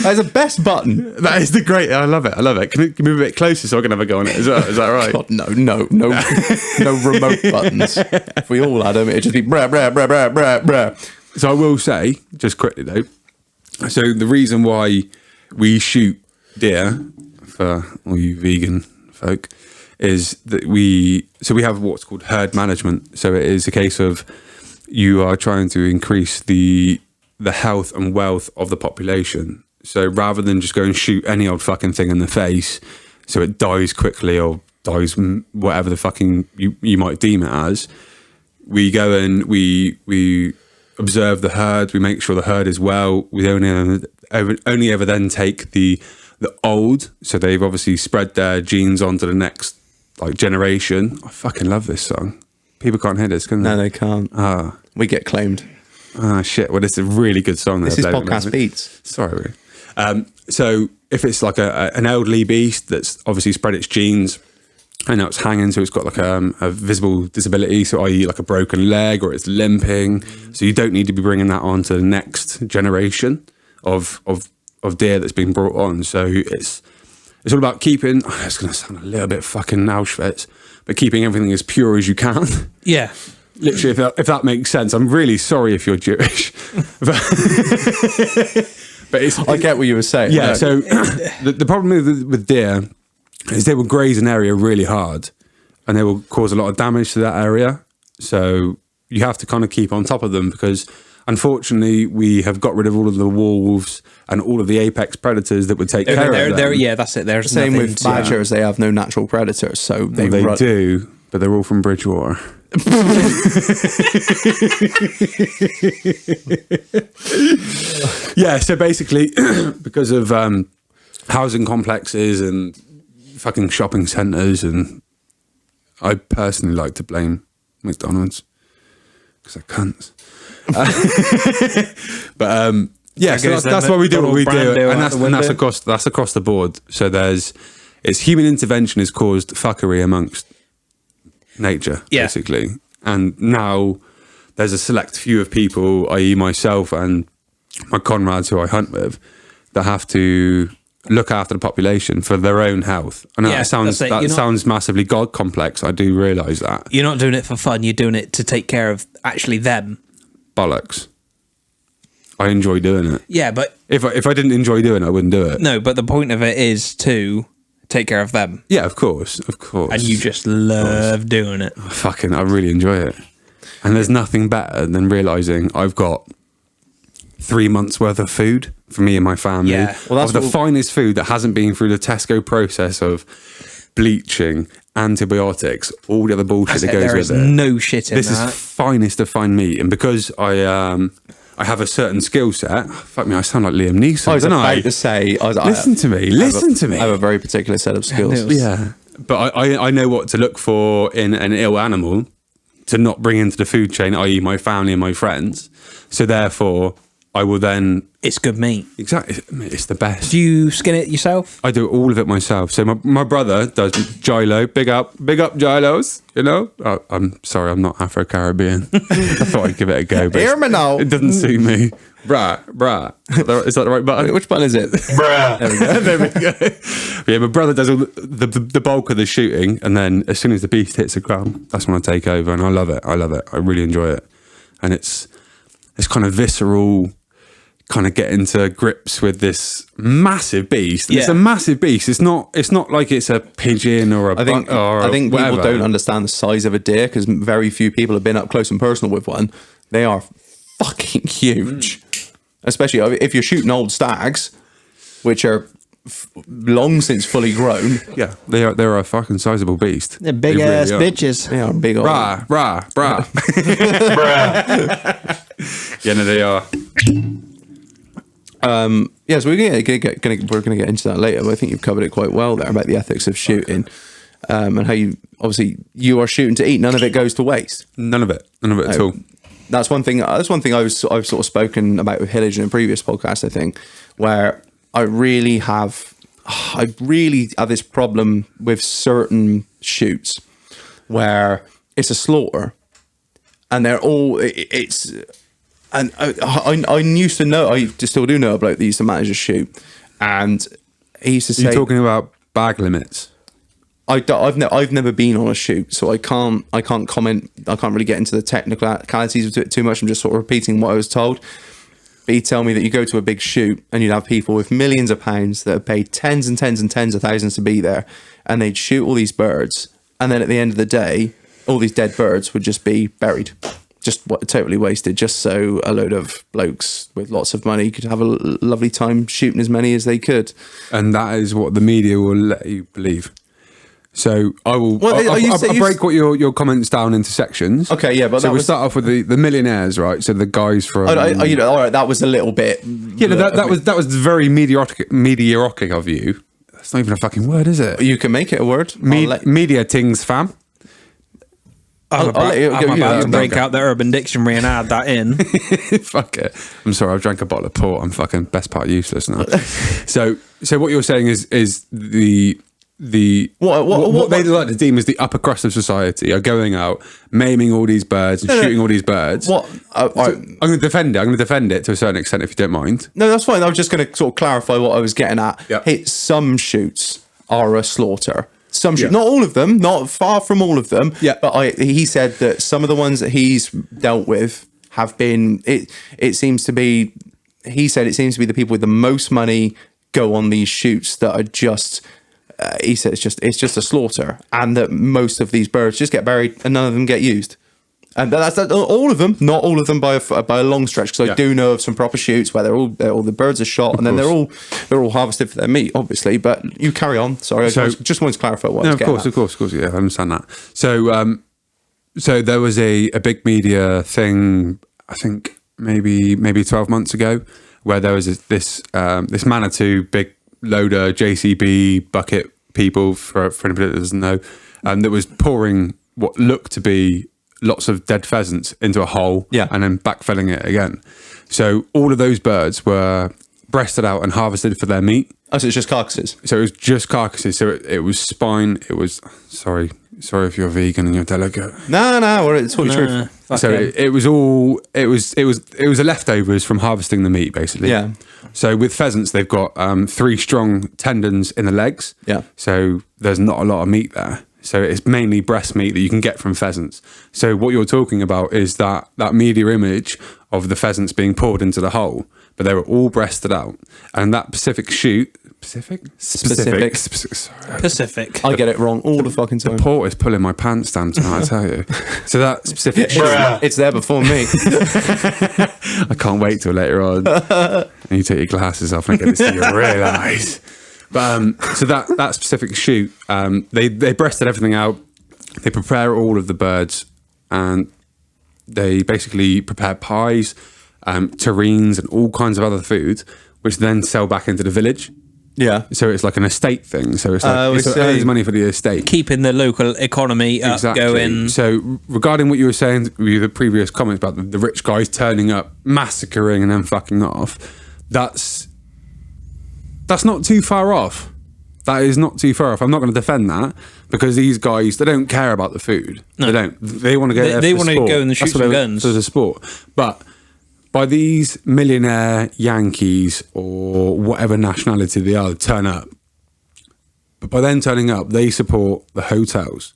That's the best button. That is the great. I love it. Can you move a bit closer so I can have a go on it? Is that right? God, no remote buttons. If we all had them, it'd just be brah, brah, brah, brah, brah, brah. So I will say, just quickly though, so the reason why we shoot deer, for all you vegan folk, is that we have what's called herd management. So it is a case of you are trying to increase the health and wealth of the population. So rather than just go and shoot any old fucking thing in the face so it dies quickly or dies whatever the fucking you might deem it as, we go and we observe the herd, we make sure the herd is well. We only ever then take the old, so they've obviously spread their genes onto the next generation. I fucking love this song. People can't hear this, can they? No, they can't. We get claimed. Shit. Well, it's a really good song. This is podcast beats. Sorry. So if it's like an elderly beast that's obviously spread its genes and now it's hanging, so it's got like a visible disability, so i.e. like a broken leg or it's limping, so you don't need to be bringing that on to the next generation of deer that's been brought on. So it's all about keeping, it's going to sound a little bit fucking Auschwitz, but keeping everything as pure as you can. Yeah. Literally, if that makes sense. I'm really sorry if you're Jewish. But I get what you were saying. Yeah, so the problem with deer is they will graze an area really hard and they will cause a lot of damage to that area. So you have to kind of keep on top of them because unfortunately we have got rid of all of the wolves and all of the apex predators that would take care of them. Yeah, that's it. There's Same nothing with to- badgers; they have no natural predators, so they do, but they're all from Bridgewater. Yeah, so basically, because of housing complexes and fucking shopping centres, and I personally like to blame McDonald's because they're cunts. But yeah, so that's why we do what we do, and that's across the board. So it's human intervention has caused fuckery amongst nature, basically, and now there's a select few of people, i.e. myself and my comrades who I hunt with, that have to look after the population for their own health. I know that sounds massively God complex. I do realise that. You're not doing it for fun. You're doing it to take care of actually them. Bollocks. I enjoy doing it. Yeah, but if I didn't enjoy doing it, I wouldn't do it. No, but the point of it is to take care of them. Yeah, of course. And you just love doing it. I really enjoy it. And there's nothing better than realising I've got 3 months worth of food for me and my family. Yeah. Well, that's the finest food that hasn't been through the Tesco process of bleaching, antibiotics, all the other bullshit that goes There with is it. no shit in This that. is finest of fine meat. And because I have a certain skill set, fuck me, I sound like Liam Neeson, I was don't about I? to say, Listen to me. I have a very particular set of skills. Yeah. But I know what to look for in an ill animal to not bring into the food chain, i.e. my family and my friends. So therefore, I will then... It's good meat. Exactly. It's the best. Do you skin it yourself? I do all of it myself. So my brother does gylo. Big up gylos, you know? Oh, I'm sorry, I'm not Afro-Caribbean. I thought I'd give it a go, but Hear me now. it doesn't suit me. Brah. Is that the right button? Which button is it? Bruh. There we go. Yeah, my brother does all the bulk of the shooting, and then as soon as the beast hits the ground, that's when I take over, and I love it. I really enjoy it. And it's kind of visceral, kind of getting to grips with this massive beast. Yeah. It's a massive beast. It's not like it's a pigeon or a I think whatever. people don't understand the size of a deer because very few people have been up close and personal with one. They are fucking huge, especially if you're shooting old stags, which are long since fully grown. Yeah, they're a fucking sizable beast. They're big They ass really are. bitches. They are big old. Brah. Yeah, no, they are. Yeah, so we're gonna get into that later, but I think you've covered it quite well there about the ethics of shooting, and how you are shooting to eat. None of it goes to waste. None of it at all. That's one thing I've sort of spoken about with Hillage in a previous podcast, I think, where I really have this problem with certain shoots where it's a slaughter and they're all and I used to know, I still do know a bloke that used to manage a shoot, and he used to say, you're talking about bag limits. I've never been on a shoot, so I can't comment. I can't really get into the technicalities of it too much. I'm just sort of repeating what I was told. But he'd tell me that you go to a big shoot and you'd have people with millions of pounds that have paid tens and tens and tens of thousands to be there, and they'd shoot all these birds, and then at the end of the day, all these dead birds would just be buried, just totally wasted, just so a load of blokes with lots of money could have a lovely time shooting as many as they could. And that is what the media will let you believe. So I will. Well, I'll break what your comments down into sections. Okay, yeah, but so we'll start off with the millionaires, right? So the guys from. All right, that was a little bit. Yeah, no, that was very mediocre of you. That's not even a fucking word, is it? You can make it a word. Media tings, fam. I'm about to break out the Urban Dictionary and add that in. Fuck it. I'm sorry, I've drank a bottle of port. I'm fucking best part useless now. So what you're saying is what they like to deem as the upper crust of society are going out, maiming all these birds and shooting all these birds. What? I'm going to defend it. I'm going to defend it to a certain extent, if you don't mind. No, that's fine. I was just going to sort of clarify what I was getting at. Yep. Some shoots are a slaughter. Some shoots, not all of them, not far from all of them. Yeah. But he said that some of the ones that he's dealt with have been. It seems to be. He said it seems to be the people with the most money go on these shoots that are just. He said it's just a slaughter, and that most of these birds just get buried and none of them get used. And that's all of them, not all of them by a long stretch, because I do know of some proper shoots where all the birds are shot, and then they're all harvested for their meat, obviously. But you carry on. Sorry, I just wanted to clarify what. No, of course. Yeah, I understand that. So, so there was a big media thing, I think maybe 12 months ago, where there was this Manitou big loader JCB bucket people, for anybody that doesn't know, that was pouring what looked to be lots of dead pheasants into a hole, and then backfilling it again. So all of those birds were breasted out and harvested for their meat. Oh, so it's just carcasses? So it was just carcasses. So it was spine. It was, sorry if you're vegan and you're delicate. No, it's all truth. So it was the leftovers from harvesting the meat, basically. Yeah. So with pheasants, they've got 3 strong tendons in the legs. Yeah. So there's not a lot of meat there. So it's mainly breast meat that you can get from pheasants. So what you're talking about is that media image of the pheasants being poured into the hole, but they were all breasted out. And that Pacific shoot, Pacific. I get it wrong all the fucking time. The port is pulling my pants down tonight, I tell you. So that specific shoot, it's there before me. I can't wait till later on. And you take your glasses off and I get to see your real eyes. But so that specific shoot, they breasted everything out. They prepare all of the birds, and they basically prepare pies, terrines, and all kinds of other food, which then sell back into the village. Yeah. So it's like an estate thing. So it's like it earns money for the estate, keeping the local economy up, going. So regarding what you were saying with the previous comments about the rich guys turning up, massacring, and then fucking off, that's not too far off. That is not too far off. I'm not going to defend that, because these guys, they don't care about the food. No. They don't. They want to go there. They want to go and shoot some guns. As a sport. But by these millionaire Yankees or whatever nationality they are, turn up. But by them turning up, they support the hotels,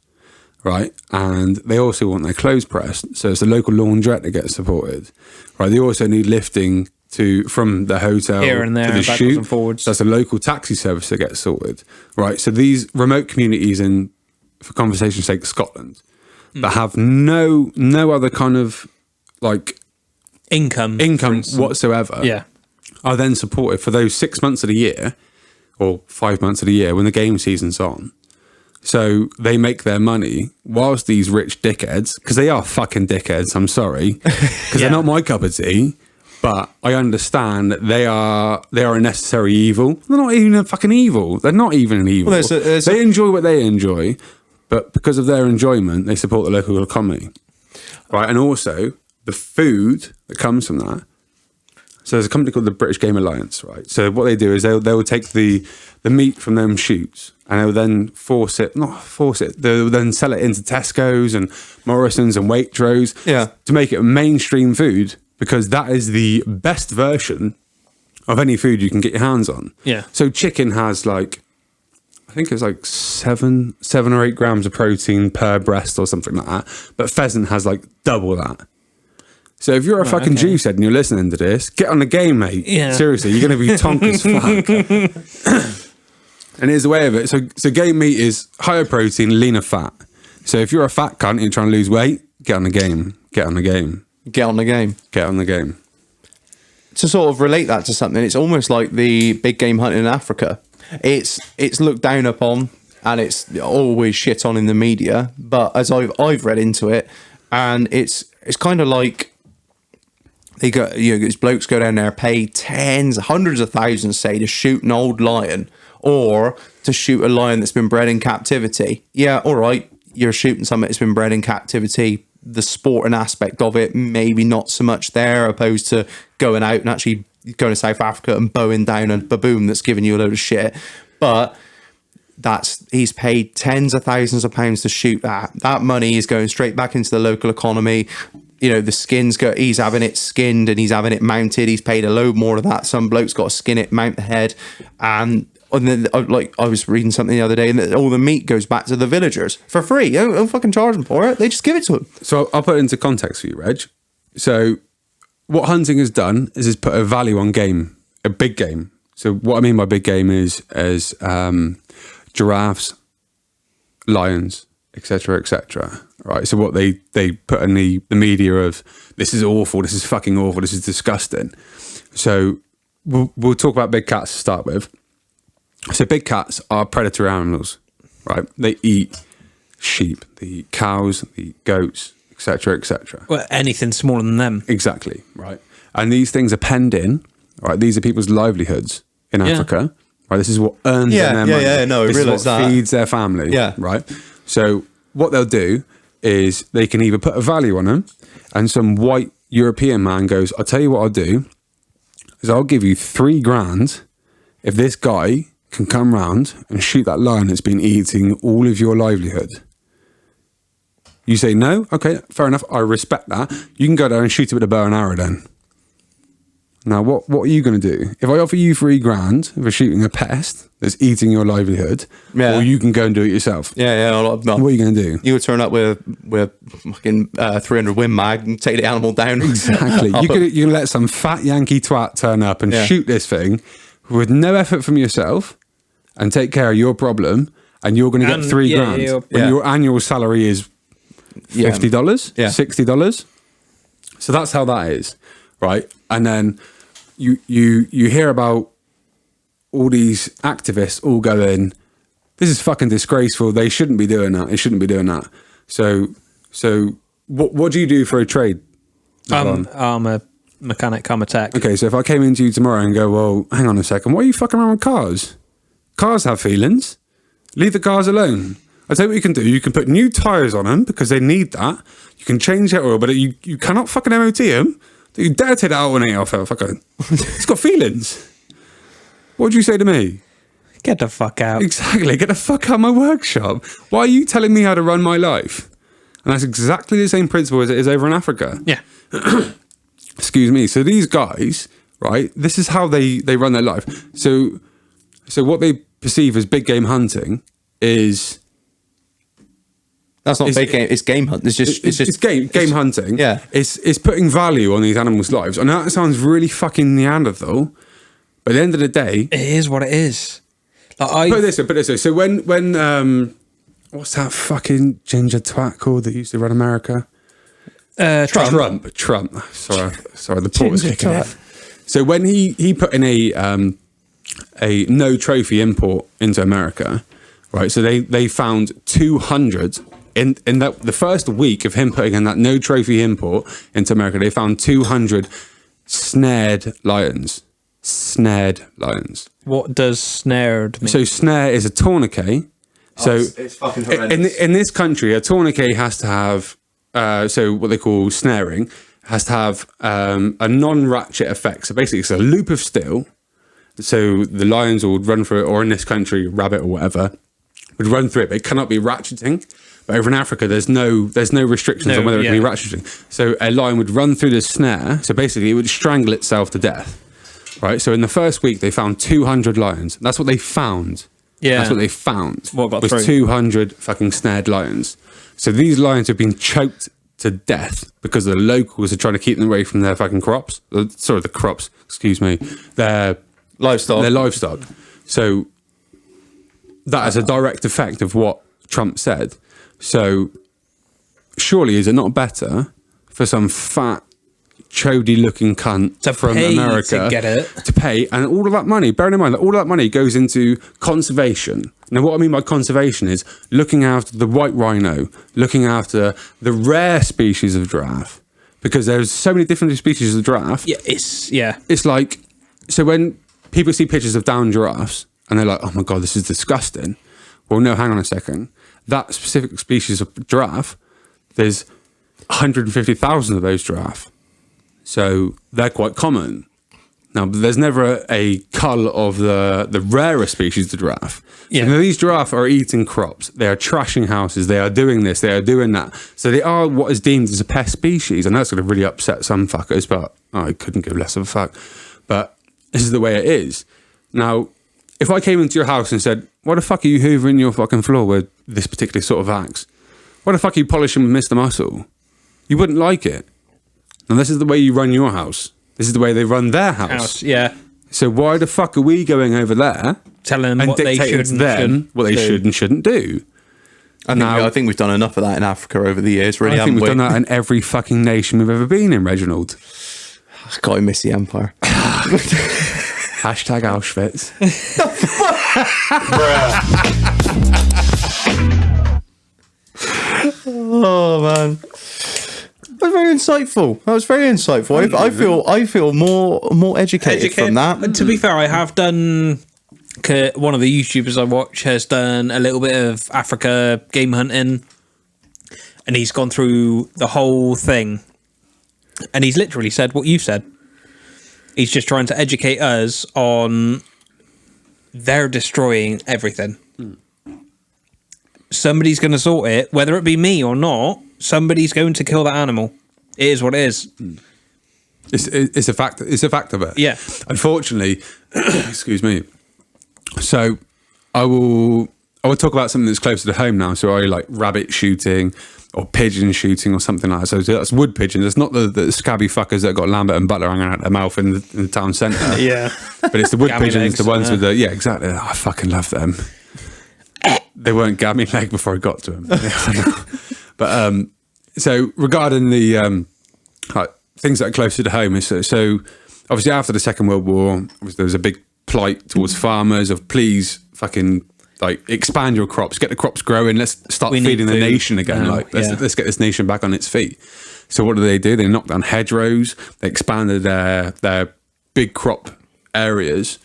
right? And they also want their clothes pressed. So it's the local laundrette that gets supported, right? They also need lifting from the hotel here and there, to the backwards shoot. and forwards. That's a local taxi service that gets sorted, right? So these remote communities in, for conversation's sake, Scotland, that have no other kind of like income whatsoever, are then supported for those 6 months of the year, or 5 months of the year when the game season's on. So they make their money whilst these rich dickheads, because they are fucking dickheads, I'm sorry, because they're not my cup of tea. But I understand that they are a necessary evil. They're not even a fucking evil. They're not even an evil. Well, they enjoy what they enjoy, but because of their enjoyment, they support the local economy, right? And also the food that comes from that. So there's a company called the British Game Alliance, right? So what they do is they will take the meat from them shoots, and they will then they'll then sell it into Tesco's and Morrison's and Waitrose, to make it a mainstream food. Because that is the best version of any food you can get your hands on. Yeah. So chicken has I think it's like 7 or 8 grams of protein per breast or something like that. But pheasant has like double that. So if you're a fucking Jewhead and you're listening to this, get on the game, mate. Yeah. Seriously, you're going to be tonk as fuck. And here's the way of it. So game meat is higher protein, leaner fat. So if you're a fat cunt and you're trying to lose weight, get on the game. Get on the game. Get on the game. Get on the game. To sort of relate that to something, it's almost like the big game hunting in Africa. It's looked down upon, and it's always shit on in the media. But as I've read into it, and it's kind of like they go, these blokes go down there, pay tens, hundreds of thousands, say, to shoot an old lion, or to shoot a lion that's been bred in captivity. Yeah, all right, you're shooting something that's been bred in captivity. The sporting aspect of it, maybe not so much there, opposed to going out and actually going to South Africa and bowing down a baboon that's giving you a load of shit. But he's paid tens of thousands of pounds to shoot that. That money is going straight back into the local economy. He's having it skinned and he's having it mounted. He's paid a load more of that. Some bloke's got to skin it, mount the head, and then, I was reading something the other day, and all the meat goes back to the villagers for free. Don't fucking charge them for it. They just give it to them. So I'll put it into context for you, Reg. So what hunting has done is put a value on game, a big game. So what I mean by big game is giraffes, lions, etc., etc. right? So what they put in the media of, this is awful, this is fucking awful, this is disgusting. So we'll talk about big cats to start with. So big cats are predatory animals, right? They eat sheep, they eat cows, they eat goats, etc., etc. Well, anything smaller than them. Exactly, right? And these things are penned in, right? These are people's livelihoods in Africa, right? This is what earns them their money. Yeah, no, I this is realise what that. feeds their family, Yeah. right? So what they'll do is they can either put a value on them, and some white European man goes, I'll tell you what I'll do, is I'll give you $3,000 if this guy can come round and shoot that lion that's been eating all of your livelihood. You say no? Okay, fair enough. I respect that. You can go down and shoot it with a bow and arrow then. Now, what are you going to do? If I offer you $3,000 for shooting a pest that's eating your livelihood, or you can go and do it yourself. Yeah. What are you going to do? You would turn up with fucking 300 Win Mag and take the animal down. Exactly. You can let some fat Yankee twat turn up and shoot this thing with no effort from yourself and take care of your problem, and you're going to get $3,000 when your annual salary is $50, $60. So that's how that is, right? And then you hear about all these activists all going, this is fucking disgraceful. They shouldn't be doing that. They shouldn't be doing that. So what do you do for a trade? I'm a mechanic, I'm a tech. Okay, so if I came into you tomorrow and go, well, hang on a second, why are you fucking around with cars? Cars have feelings. Leave the cars alone. I tell you what you can do. You can put new tyres on them because they need that. You can change their oil, but you cannot fucking MOT them. You dare take that out on off. Fucking, it's got feelings. What would you say to me? Get the fuck out. Exactly. Get the fuck out of my workshop. Why are you telling me how to run my life? And that's exactly the same principle as it is over in Africa. Yeah. Excuse me. So these guys, right, this is how they run their life. So what they perceive as big game hunting is... That's not big game. It's game hunt. It's just game hunting. Yeah. It's putting value on these animals' lives. I know that sounds really fucking Neanderthal, but at the end of the day... It is what it is. Like put it this way. So when what's that fucking ginger twat called that used to run America? Trump. Sorry, the port was kicking in. So when he put in a no trophy import into America, right? So they found 200 in that the first week of him putting in that no trophy import into America. They found 200 snared lions. What does snared mean? So snare is a tourniquet. So it's fucking horrendous. In this country, a tourniquet has to have so what they call snaring has to have a non-ratchet effect. So basically, it's a loop of steel. So the lions would run through it, or in this country, rabbit or whatever would run through it, but it cannot be ratcheting. But over in Africa, there's no restrictions on whether it can be ratcheting. So a lion would run through the snare. So basically, it would strangle itself to death. Right. So in the first week, they found 200 lions. That's what they found. Yeah. That's what they found. What got was through? 200 fucking snared lions. So these lions have been choked to death because the locals are trying to keep them away from their fucking crops. Sorry, the crops. Excuse me. Their livestock. So that is a direct effect of what Trump said. So surely is it not better for some fat, chody looking cunt from America to get it, to pay, and all of that money, bearing in mind that all of that money goes into conservation. Now what I mean by conservation is looking after the white rhino, looking after the rare species of giraffe, because there's so many different species of giraffe. It's like, so when people see pictures of down giraffes and they're like, oh my god, this is disgusting. Well, no, hang on a second. That specific species of giraffe, there's 150,000 of those giraffe. So they're quite common. Now, but there's never a cull of the rarer species of giraffe. Yeah. So these giraffe are eating crops. They are trashing houses. They are doing this. They are doing that. So they are what is deemed as a pest species. And that's going to really upset some fuckers, but I couldn't give less of a fuck. But this is the way it is. Now, if I came into your house and said, why the fuck are you hoovering your fucking floor with this particular sort of axe? Why the fuck are you polishing with Mr. Muscle? You wouldn't like it. And this is the way you run your house. This is the way they run their house. Yeah. So why the fuck are we going over there telling them and what they dictating should to them and what they should and shouldn't do? I think we've done enough of that in Africa over the years, really. I think we've done that in every fucking nation we've ever been in, Reginald. God, I miss the Empire. Hashtag Auschwitz. Oh man, that was very insightful. I feel more educated from that. To be fair, I have done. One of the YouTubers I watch has done a little bit of Africa game hunting, and he's gone through the whole thing, and he's literally said what you said. He's just trying to educate us on they're destroying everything. Somebody's going to sort it, whether it be me or not. Somebody's going to kill that animal. It is what it is. It's a fact. It's a fact of it. Yeah. Unfortunately, excuse me. So I will talk about something that's closer to home now. So I like rabbit shooting or pigeon shooting or something like that. So that's wood pigeons. It's not the scabby fuckers that got Lambert and Butler hanging out their mouth in the town centre. Yeah. But it's the wood Gammy pigeons, legs, the ones with the, yeah, exactly. Oh, I fucking love them. They weren't gammy leg before I got to them. But so regarding the like, things that are closer to home, is so obviously after the Second World War, there was a big plight towards farmers of please fucking like expand your crops, get the crops growing, let's start feeding the nation again. Let's get this nation back on its feet. So what do? They knocked down hedgerows, they expanded their big crop areas,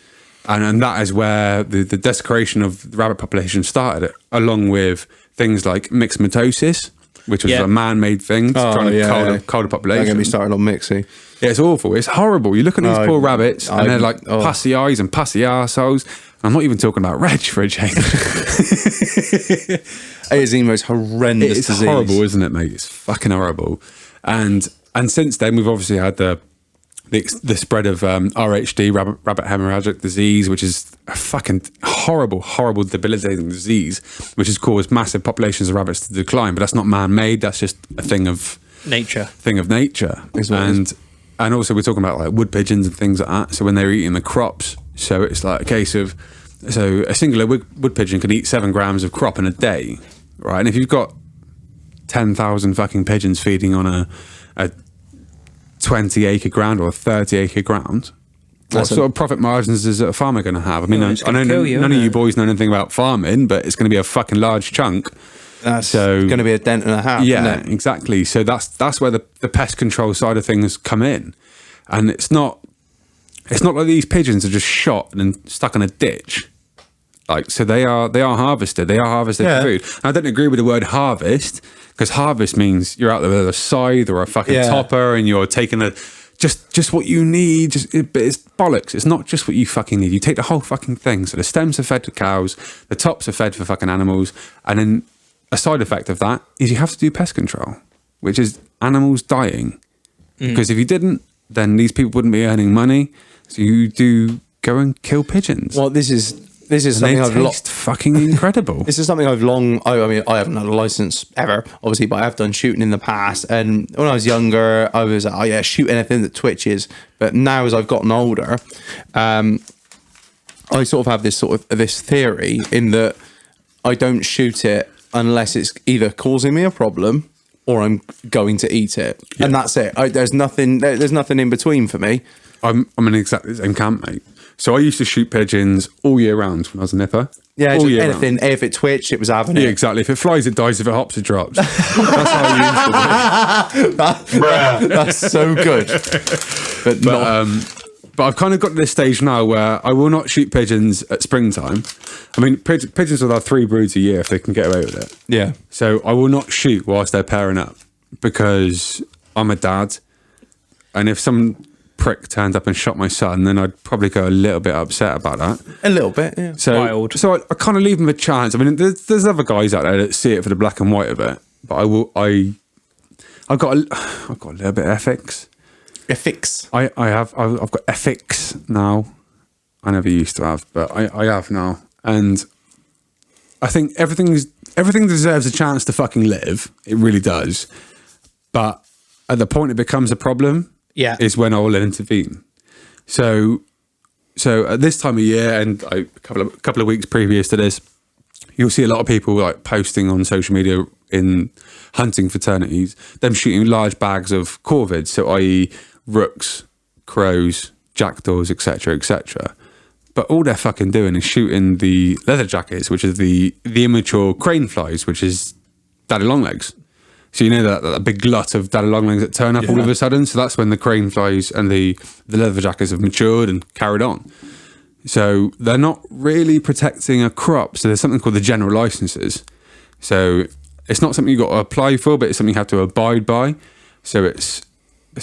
and that is where the desecration of the rabbit population started, along with things like myxomatosis, which was a man-made thing to try and cull the population. Don't get me started on Mixie. Yeah, it's awful. It's horrible. You look at these poor rabbits, and they're like pussy eyes and pussy arseholes. I'm not even talking about Reg for a change. It is the most horrendous disease. It's horrible, isn't it, mate? It's fucking horrible. And since then, we've obviously had the spread of RHD, rabbit hemorrhagic disease, which is a fucking horrible, debilitating disease, which has caused massive populations of rabbits to decline. But that's not man-made. That's just a thing of nature. And also we're talking about like wood pigeons and things like that. So when they're eating the crops, so it's like a case of, so a singular wood pigeon can eat 7 grams of crop in a day, right? And if you've got 10,000 fucking pigeons feeding on a 20 acre ground or a 30 acre ground, what sort of profit margins is a farmer going to have? I mean, I know none of you boys know anything about farming, but it's going to be a fucking large chunk. That's going to be a dent and a half. Yeah, exactly. So that's where the pest control side of things come in, and it's not like these pigeons are just shot and then stuck in a ditch. Like, so they are harvested. They are harvested for food. And I don't agree with the word harvest, because harvest means you're out there with a scythe or a fucking topper and you're taking just what you need. But it's bollocks. It's not just what you fucking need. You take the whole fucking thing. So the stems are fed to cows, the tops are fed for fucking animals, and then a side effect of that is you have to do pest control, which is animals dying. Because if you didn't, then these people wouldn't be earning money. So you do go and kill pigeons. Well, this is something I've taste fucking incredible. This is something I've long. I mean, I haven't had a license ever, obviously, but I have done shooting in the past. And when I was younger, I was shoot anything that twitches. But now, as I've gotten older, I sort of have this theory in that I don't shoot it unless it's either causing me a problem or I'm going to eat it, and that's it. There's nothing in between for me. I'm in exactly the same camp, mate. So I used to shoot pigeons all year round when I was a nipper. Yeah, all year anything. Round. If it twitched, it was having it. Yeah, exactly. If it flies, it dies. If it hops, it drops. That's how I used to do. That's so good. But I've kind of got to this stage now where I will not shoot pigeons at springtime. I mean, pigeons will have 3 broods a year if they can get away with it. Yeah. So I will not shoot whilst they're pairing up, because I'm a dad, and if some prick turned up and shot my son, then I'd probably go a little bit upset about that. A little bit, yeah. So I kind of leave them a chance. I mean, there's other guys out there that see it for the black and white of it, but I've got a little bit of ethics. Ethics. I've got ethics now. I never used to have, but I have now, and I think everything deserves a chance to fucking live. It really does. But at the point it becomes a problem, is when I will intervene. So at this time of year, and a couple of weeks previous to this, you'll see a lot of people like posting on social media in hunting fraternities, them shooting large bags of corvids, so i.e. rooks, crows, jackdaws, etc., etc. But all they're fucking doing is shooting the leather jackets, which is the immature crane flies, which is daddy longlegs. So you know that big glut of daddy longlegs that turn up all of a sudden. So that's when the crane flies and the leather jackets have matured and carried on. So they're not really protecting a crop. So there's something called the general licenses. So it's not something you've got to apply for, but it's something you have to abide by. So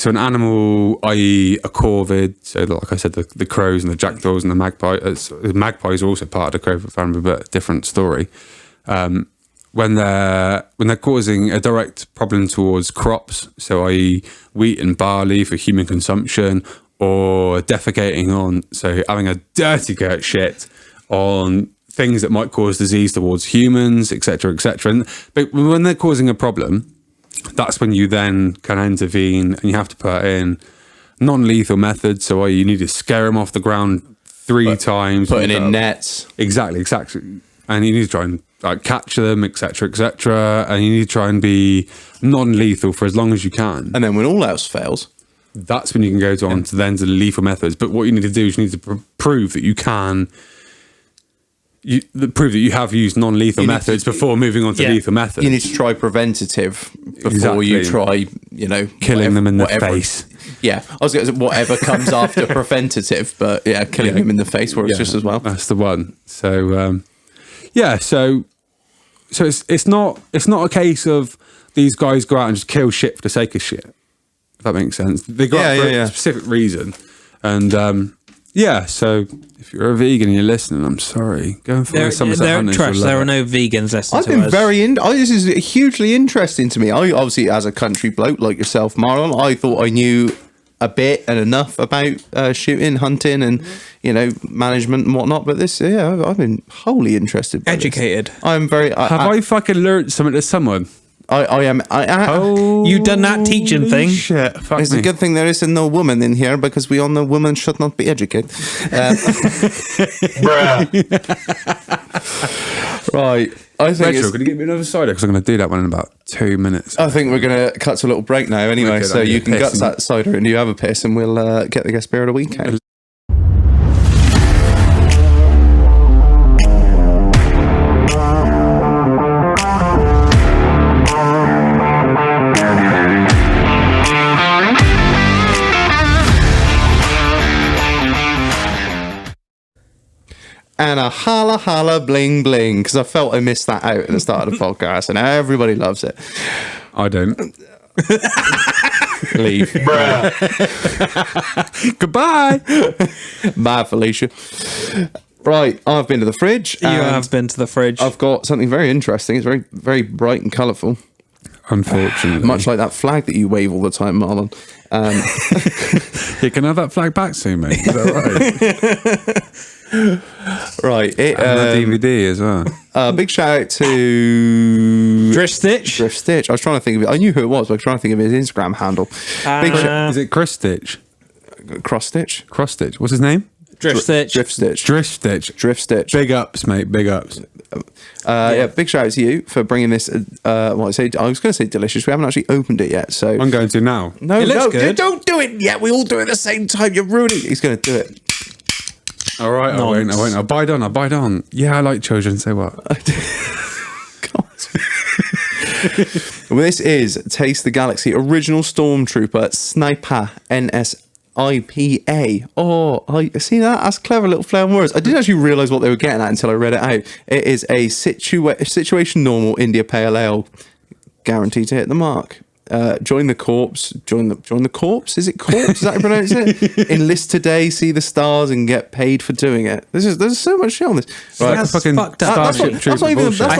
an animal, i.e. a corvid, so like I said, the crows and the jackdaws and the magpies. The magpies are also part of the corvid family, but a different story. When they're causing a direct problem towards crops, so i.e. wheat and barley for human consumption, or defecating on, so having a dirty goat shit on things that might cause disease towards humans, etc., etc. But when they're causing a problem, that's when you then can intervene, and you have to put in non-lethal methods. So you need to scare them off the ground 3 times, putting in nets. Exactly, and you need to try and catch them, etc., etc. And you need to try and be non-lethal for as long as you can. And then when all else fails, that's when you can go to the lethal methods. But what you need to do is you need to prove that you can. Prove that you have used non-lethal methods before moving on to lethal methods. You need to try preventative before you try, killing them in the face. Yeah, I was going to say whatever comes after preventative, but killing them in the face works just as well. That's the one. So so it's not a case of these guys go out and just kill shit for the sake of shit. If that makes sense. They go out for a specific reason, and so if you're a vegan and you're listening, I'm sorry. Go and follow Somerset Hunters. There are no vegans listening to us. I've been this is hugely interesting to me. I obviously, as a country bloke like yourself, Marlon, I thought I knew a bit and enough about shooting, hunting, and management and whatnot. But this, I've been wholly interested. Educated. I'm very. I fucking learned something to someone? I am. You done that teaching thing? Shit, it's a good thing there isn't no woman in here, because we all know women should not be educated. Right. I think Rachel, can you get me another cider? Because I'm going to do that one in about 2 minutes. I think we're going to cut to a little break now anyway, so you can gut that cider and you have a piss, and we'll get the guest beer of the week out. And a holla holla bling bling, because I felt I missed that out at the start of the podcast, and everybody loves it. I don't. Leave. Goodbye. Bye, Felicia. Right, I've been to the fridge. You have been to the fridge. I've got something very interesting. It's very, very bright and colourful. Unfortunately. Much like that flag that you wave all the time, Marlon. You can have that flag back soon, mate. Is that right? Right. And the DVD as well. Big shout out to Drift Stitch. Drift Stitch. I was trying to think of it. I knew who it was, but I was trying to think of his Instagram handle. Is it Chris Stitch? Cross Stitch? Cross Stitch. What's his name? Drift Stitch. Drift Stitch. Drift Stitch. Drift Stitch. Big ups, mate. Big ups. Big shout out to you for bringing this. I was going to say delicious. We haven't actually opened it yet, so I'm going to now. No, it looks good. Don't do it yet. We all do it at the same time. You're ruining it. He's going to do it. All right, I won't. I'll bide on. Yeah, I like children. Say what? Well, this is Taste the Galaxy Original Stormtrooper Sniper NSIPA. Oh, I see that? That's clever little play on words. I didn't actually realise what they were getting at until I read it out. It is a situation normal India Pale Ale, guaranteed to hit the mark. Join the corpse. Join the corpse. Is it corpse? Is that how you pronounce it? Enlist today, see the stars, and get paid for doing it. There's so much shit on this. Right, that's fucking fucked up. I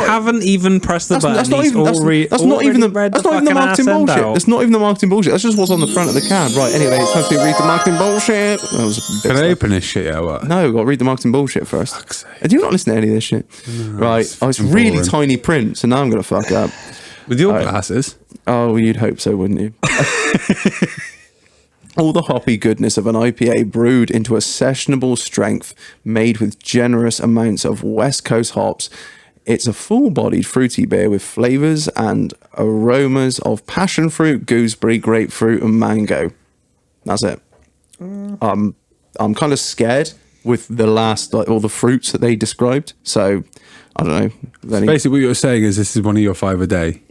haven't even pressed the button. That's not even the marketing bullshit. That's not even the marketing bullshit. That's just what's on the front of the can. Right. Anyway, it's time to read the marketing bullshit. Can I open this shit or what? No, got to read the marketing bullshit first. Do you not listen to any of this shit? No, right. It's really boring. Tiny print, so now I'm gonna fuck up. With your glasses? Oh, you'd hope so, wouldn't you? All the hoppy goodness of an IPA brewed into a sessionable strength, made with generous amounts of West Coast hops. It's a full-bodied fruity beer with flavours and aromas of passion fruit, gooseberry, grapefruit, and mango. That's it. I'm kind of scared with the last, like, all the fruits that they described. So I don't know. Basically, what you're saying is this is one of your 5 a day.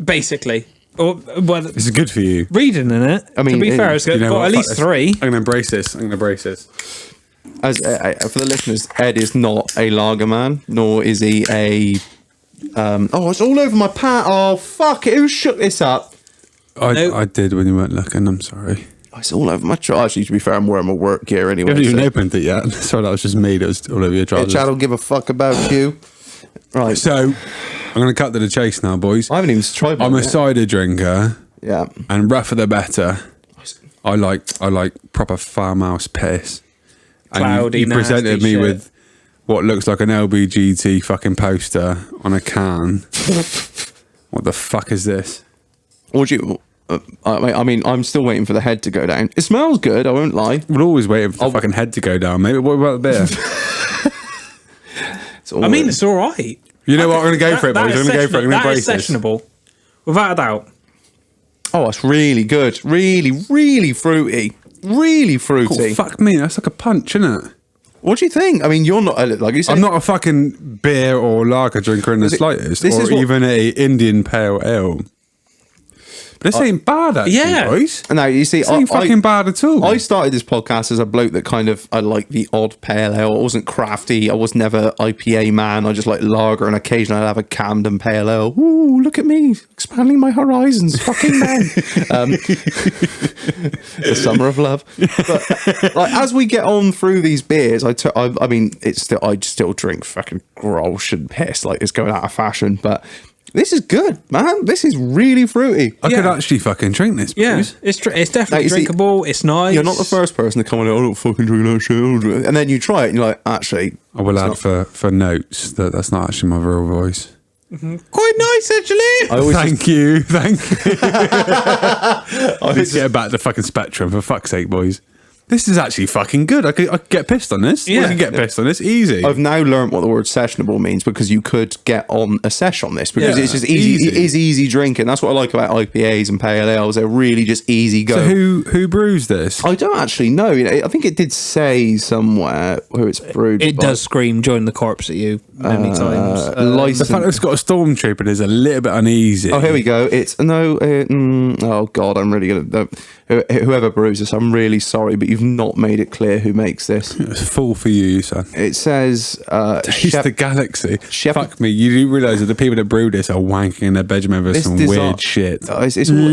Basically. Or, well, This is good for you. reading in it. I mean, to be fair, it's got what? at least Fuck this. 3. I'm going to embrace this. As for the listeners, Ed is not a lager man, nor is he a. It's all over my pant. Oh fuck it! Who shook this up? I did when you weren't looking. I'm sorry. Oh, it's all over my trousers. Actually, to be fair, I'm wearing my work gear anyway. You haven't even so- opened it yet. Sorry, that was just me. That was all over your Yeah, trousers. Chad don't give a fuck about you. Right. So I'm going to cut to the chase now, boys. I haven't even tried. I'm one a yet. cider drinker, Yeah. and rougher the better. I like proper farmhouse piss. And Cloudy, you presented nasty me shit. with what looks like an LBGT fucking poster on a can. What the fuck is this? What do you? I mean, I'm still waiting for the head to go down. It smells good. I won't lie. We're always waiting for the fucking head to go down, mate. What about the beer? It's all I mean, it's all right. You know what? I'm going to go for it, boys. I'm going to go for it. I'm going to That embrace is this. sessionable. Without a doubt. oh, it's really good. Really, really fruity. Really fruity. Oh, fuck me. That's like a punch, isn't it? What do you think? I mean, you're not like you said. I'm not a fucking beer or lager drinker in the slightest, this or is what- even a Indian pale ale. But this ain't bad, actually, Yeah. boys. No, you see, This ain't fucking bad at all. I started this podcast as a bloke that I like the odd pale ale. I wasn't crafty. I was never IPA man. I just like lager, and occasionally I'd have a Camden pale ale. Ooh, look at me, expanding my horizons, fucking man. The summer of love. But like, as we get on through these beers, I still drink fucking Grolsch and piss. Like, it's going out of fashion, but. This is good, man. This is really fruity. I could Yeah. actually fucking drink this, Yeah, boys. it's Now, definitely you see, drinkable. It's nice. You're not the first person to come on. I don't fucking drink that shit. And then you try it, and you're like, actually, I will it's add not- for notes that that's not actually my real voice. Quite nice, actually. I always Thank you. I need to get back to fucking Spectrum, for fuck's sake, boys. This is actually fucking good. I could get pissed on this. Yeah. I can get pissed on this easy. I've now learned what the word sessionable means, because you could get on a sesh on this, because Yeah. it's just easy. Easy. It is easy drinking. That's what I like about IPAs and pale ales. They're really just easy go. So who brews this? I don't actually know. You know, I think it did say somewhere who it's brewed. It by. does scream "Join the corpse" at you many times. The License. fact that it's got a stormtrooper is a little bit uneasy. Oh, here we go. It's oh god, I'm really gonna. Whoever brews this, I'm really sorry, but you've not made it clear who makes this. It's full for you, son. It says Taste Shep- the galaxy. Shep- Fuck me. You do realise that the people that brew this are wanking in their bedroom over This some design- weird shit. It's all.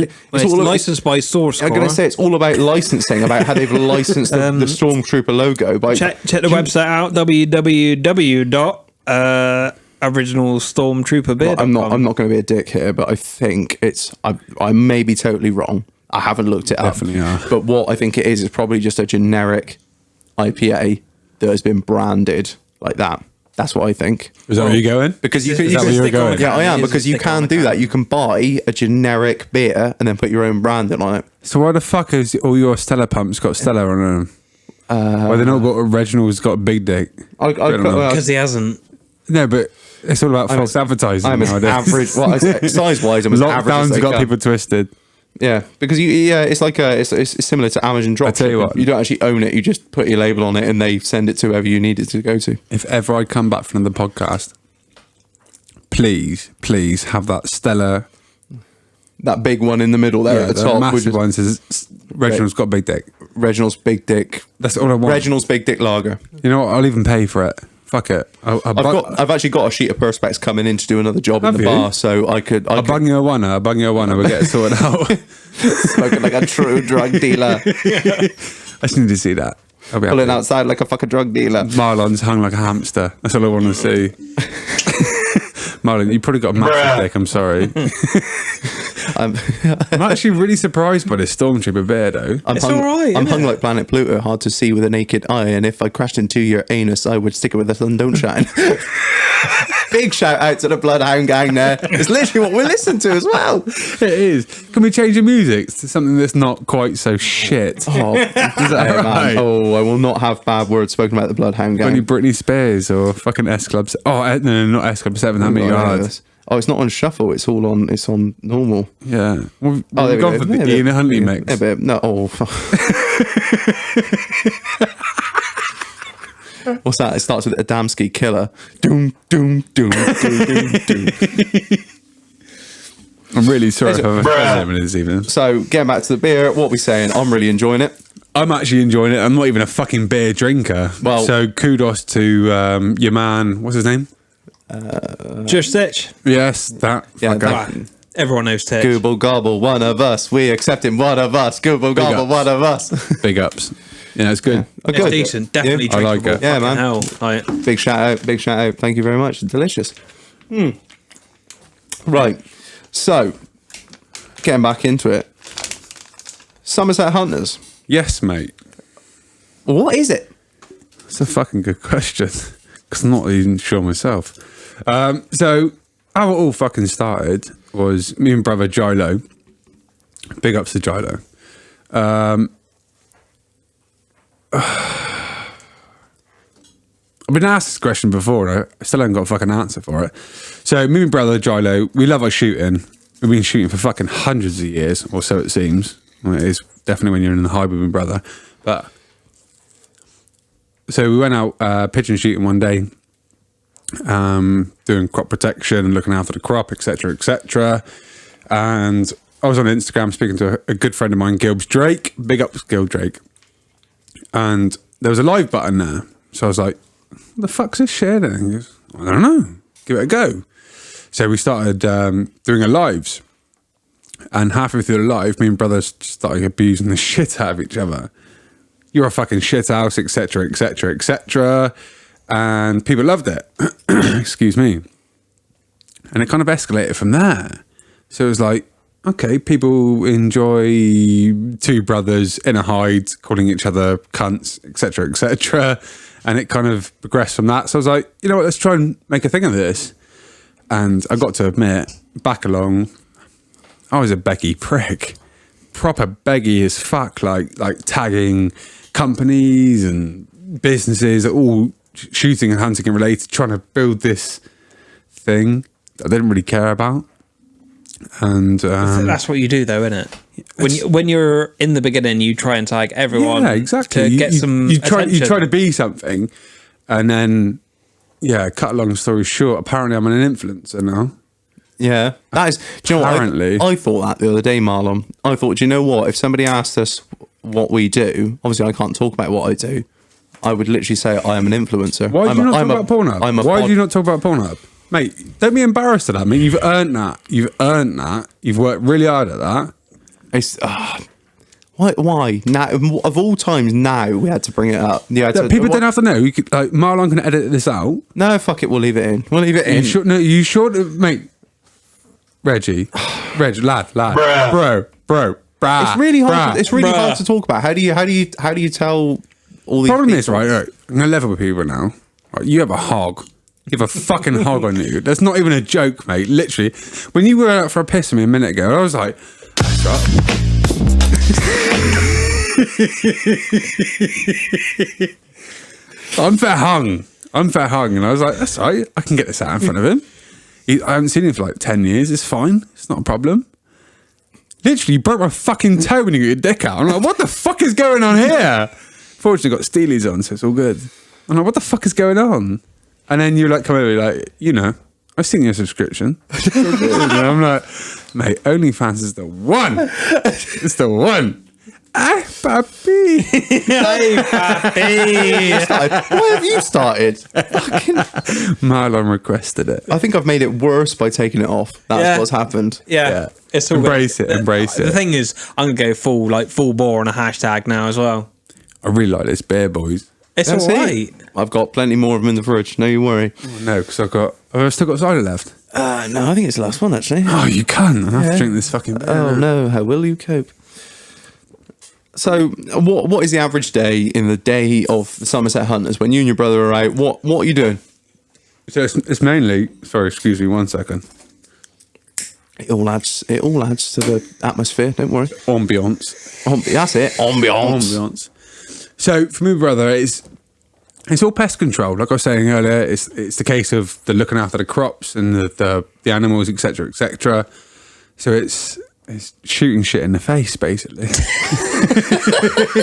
It's all licensed by Source. I'm going to say it's all about licensing, about how they've licensed the Stormtrooper logo. By check the website out: www.originalstormtrooperbeer.com. I'm not going to be a dick here, but I think it's. I may be totally wrong. I haven't looked it up. Definitely are. But what I think it is probably just a generic IPA that has been branded like that. That's what I think. Is that where you're going? Because you Is can, that you where can you're stick on going? the can. Yeah, I am, It is because a you stick on can the do can. that. You can buy a generic beer and then put your own branding on it. So why the fuck has all your Stella pumps got Stella on them? Why they not got Reginald's got a big dick? I don't know. Because he hasn't. No, but it's all about false advertising I'm as nowadays. average. Well, size wise, I'm as average as Lockdowns they got come. people twisted. Yeah, because it's like it's similar to Amazon drop. I tell you what. You don't actually own it. You just put your label on it, and they send it to whoever you need it to go to. If ever I come back from the podcast, please have that Stella. That big one in the middle there at the top. massive which is one says Reginald's got a big dick. Reginald's Big Dick. That's all I want. Reginald's Big Dick Lager. You know what? I'll even pay for it. Fuck it. I've actually got a sheet of perspex coming in to do another job in Have the you? bar, so I could I'll bung you a one. We'll get it sorted out. smoking like a true drug dealer, I just need to see that. I'll be pulling happy. outside like a fucking drug dealer. Marlon's hung like a hamster. That's all I want to see. Marlon, you probably got a massive dick. I'm sorry. I'm actually really surprised by this Stormtrooper beer, though. It's all right, I'm isn't hung it? like Planet Pluto, hard to see with a naked eye. And if I crashed into your anus, I would stick it with the sun don't shine. Big shout out to the Bloodhound Gang there. It's literally what we listen to as well. It is. Can we change the music to something that's not quite so shit? Oh, is that it, man? Oh, I will not have bad words spoken about the Bloodhound Gang. Only Britney Spears or fucking S Club. Oh, no, not S Club 7. How many yards? Oh, it's not on shuffle. It's all on. It's on normal. Yeah. We've There we gone go. for the Yeah, Ian Huntley yeah, mix. yeah, but no. Oh. What's that? It starts with Adamski Killer. Doom, doom, doom, doom, doom, doom. I'm really sorry if I've offended him this evening. So, getting back to the beer, what are we saying? I'm really enjoying it. I'm actually enjoying it. I'm not even a fucking beer drinker. Well- so kudos to your man. What's his name? Just Stitch. Yes, that. Yeah, fucker. Everyone knows Stitch. Google gobble, one of us. We accept him, one of us. Google gobble, ups. one of us. Big ups. Yeah, it's good. Oh, It's good. decent. Definitely Yeah, I like drinkable. it. Yeah, Fucking man. Hell. Like, Big shout out, big shout out. Thank you very much. Delicious. Right. So, getting back into it. Somerset Hunters. Yes, mate. What is it? It's a fucking good question because I'm not even sure myself. So how it all fucking started was me and brother Gilo. Big ups to Gilo. I've been asked this question before and I still haven't got a fucking answer for it. So me and brother Gilo, we love our shooting. We've been shooting for fucking hundreds of years, or so it seems. Well, it is definitely when you're in the high with my brother. But so we went out pigeon shooting one day, doing crop protection and looking after the crop, etc., etc. And I was on Instagram speaking to a good friend of mine, Gilbs Drake. Big ups, Gil Drake. And there was a live button there. So I was like, what the fuck's this shit? And he goes, I don't know. Give it a go. So we started doing our lives. And halfway through the live, me and brothers started abusing the shit out of each other. You're a fucking shit house, etc., etc., etc. And people loved it. Excuse me. And it kind of escalated from there. So it was like, okay, people enjoy two brothers in a hide calling each other cunts, etc., etc. And it kind of progressed from that. So I was like, you know what, let's try and make a thing of this. And I got to admit, back along, I was a beggy prick. Proper beggy as fuck, like tagging companies and businesses, all shooting and hunting and related, trying to build this thing that I didn't really care about. And that's what you do, though, isn't it? When you're in the beginning, you try and tag everyone. yeah, exactly. To get some you try attention. to be something, and then cut a long story short, apparently I'm an influencer now. Yeah. That is, do you know Apparently. what? I thought that the other day, Marlon. I thought, do you know what? If somebody asked us what we do, obviously I can't talk about what I do. I would literally say I am an influencer. Why do you not talk about Pornhub? Why do you not talk about Pornhub? Mate, don't be embarrassed of that. I mean, you've earned that. You've worked really hard at that. It's, why? Now, of all times, now we had to bring it up. You had to, People don't have to know. You could, like, Marlon can edit this out. No, fuck it. We'll leave it in. We'll leave it in. You should, mate. Reggie, lad, bro, brah. It's really hard. brah. It's really hard to talk about. How do you tell all these? Problem people? is, right, I'm gonna level with people now. Right, you have a hog. You have a fucking hog on you. That's not even a joke, mate. Literally, when you were out for a piss with me a minute ago, I was like, that's right. Unfair hung, and I was like, that's right. I can get this out in front of him. I haven't seen him for like 10 years. It's fine. It's not a problem. Literally, you broke my fucking toe when you got your dick out. I'm like, what the fuck is going on here? Fortunately, got Steelies on, so it's all good. I'm like, what the fuck is going on? And then you like come over, like, you know, I've seen your subscription. And I'm like, mate, OnlyFans is the one. It's the one. Ah, papi. Hey, papi. Why have you started? Marlon requested it. I think I've made it worse by taking it off. That's what's happened. Yeah. It's all Embrace it. The thing is, I'm gonna go full bore on a hashtag now as well. I really like this beer, boys. It's That's all it. right. I've got plenty more of them in the fridge. No, you worry. Oh, no, because I've still got cider left. No, I think it's the last one actually. Oh, you can't. I have to drink this fucking beer. Oh no, how will you cope? So, what is the average day in the day of the Somerset Hunters when you and your brother are out? What are you doing? So it's mainly. Sorry, excuse me, 1 second. It all adds to the atmosphere. Don't worry. Ambiance. That's it. Ambiance. So for me, brother, it's all pest control. Like I was saying earlier, it's the case of the looking after the crops and the animals, etc., etc. So it's shooting shit in the face, basically.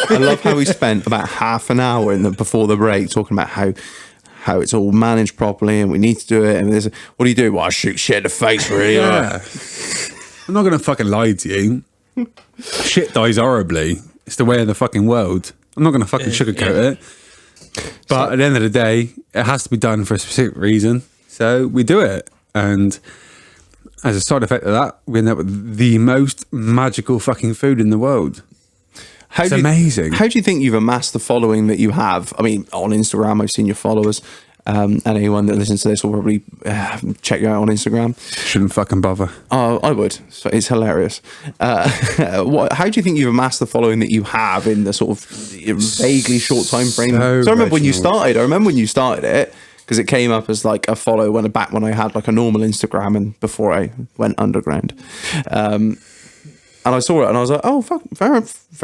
I love how we spent about half an hour before the break talking about how it's all managed properly and we need to do it. And what do you do? Well, I shoot shit in the face, really. Yeah. I'm not going to fucking lie to you. Shit dies horribly. It's the way of the fucking world. I'm not going to fucking sugarcoat it. But at the end of the day, it has to be done for a specific reason. So we do it. And as a side effect of that, we end up with the most magical fucking food in the world. It's amazing. How do you think you've amassed the following that you have? I mean, on Instagram, I've seen your followers. And anyone that listens to this will probably check you out on Instagram. Shouldn't fucking bother. Oh, I would. It's hilarious. How do you think you've amassed the following that you have in the sort of vaguely short time frame? So I remember when you started. I remember when you started it because it came up as like a follow when I had like a normal Instagram and before I went underground. And I saw it and I was like, oh, fuck, fair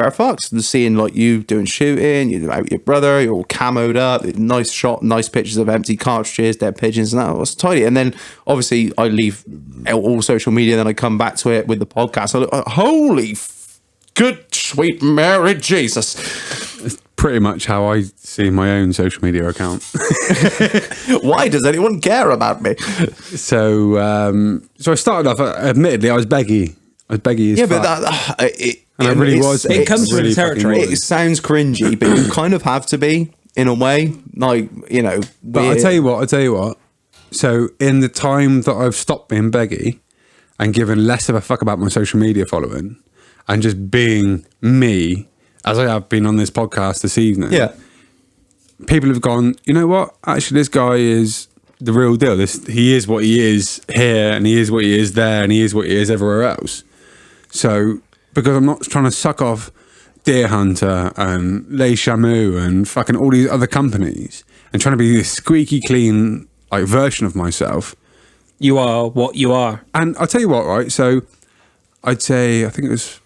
fucks. And seeing like you doing shooting, you're out with your brother, you're all camoed up, nice shot, nice pictures of empty cartridges, dead pigeons, and that was tidy. And then obviously I leave all social media, then I come back to it with the podcast. I look, holy good sweet Mary Jesus. It's pretty much how I see my own social media account. Why does anyone care about me? So I started off, admittedly, I was beggy. I was beggy as fuck. But it really was. It comes with really the territory. fucking it sounds cringy, but you kind of have to be in a way, like, you know. But I'll tell you what. So in the time that I've stopped being beggy and given less of a fuck about my social media following and just being me, as I have been on this podcast this evening, yeah, people have gone, you know what? Actually, this guy is the real deal. He is what he is here, and he is what he is there, and he is what he is everywhere else. So, because I'm not trying to suck off Deer Hunter and Les Chameaux and fucking all these other companies and trying to be this squeaky clean like version of myself. You are what you are. And I'll tell you what, right? So I'd say, I think it was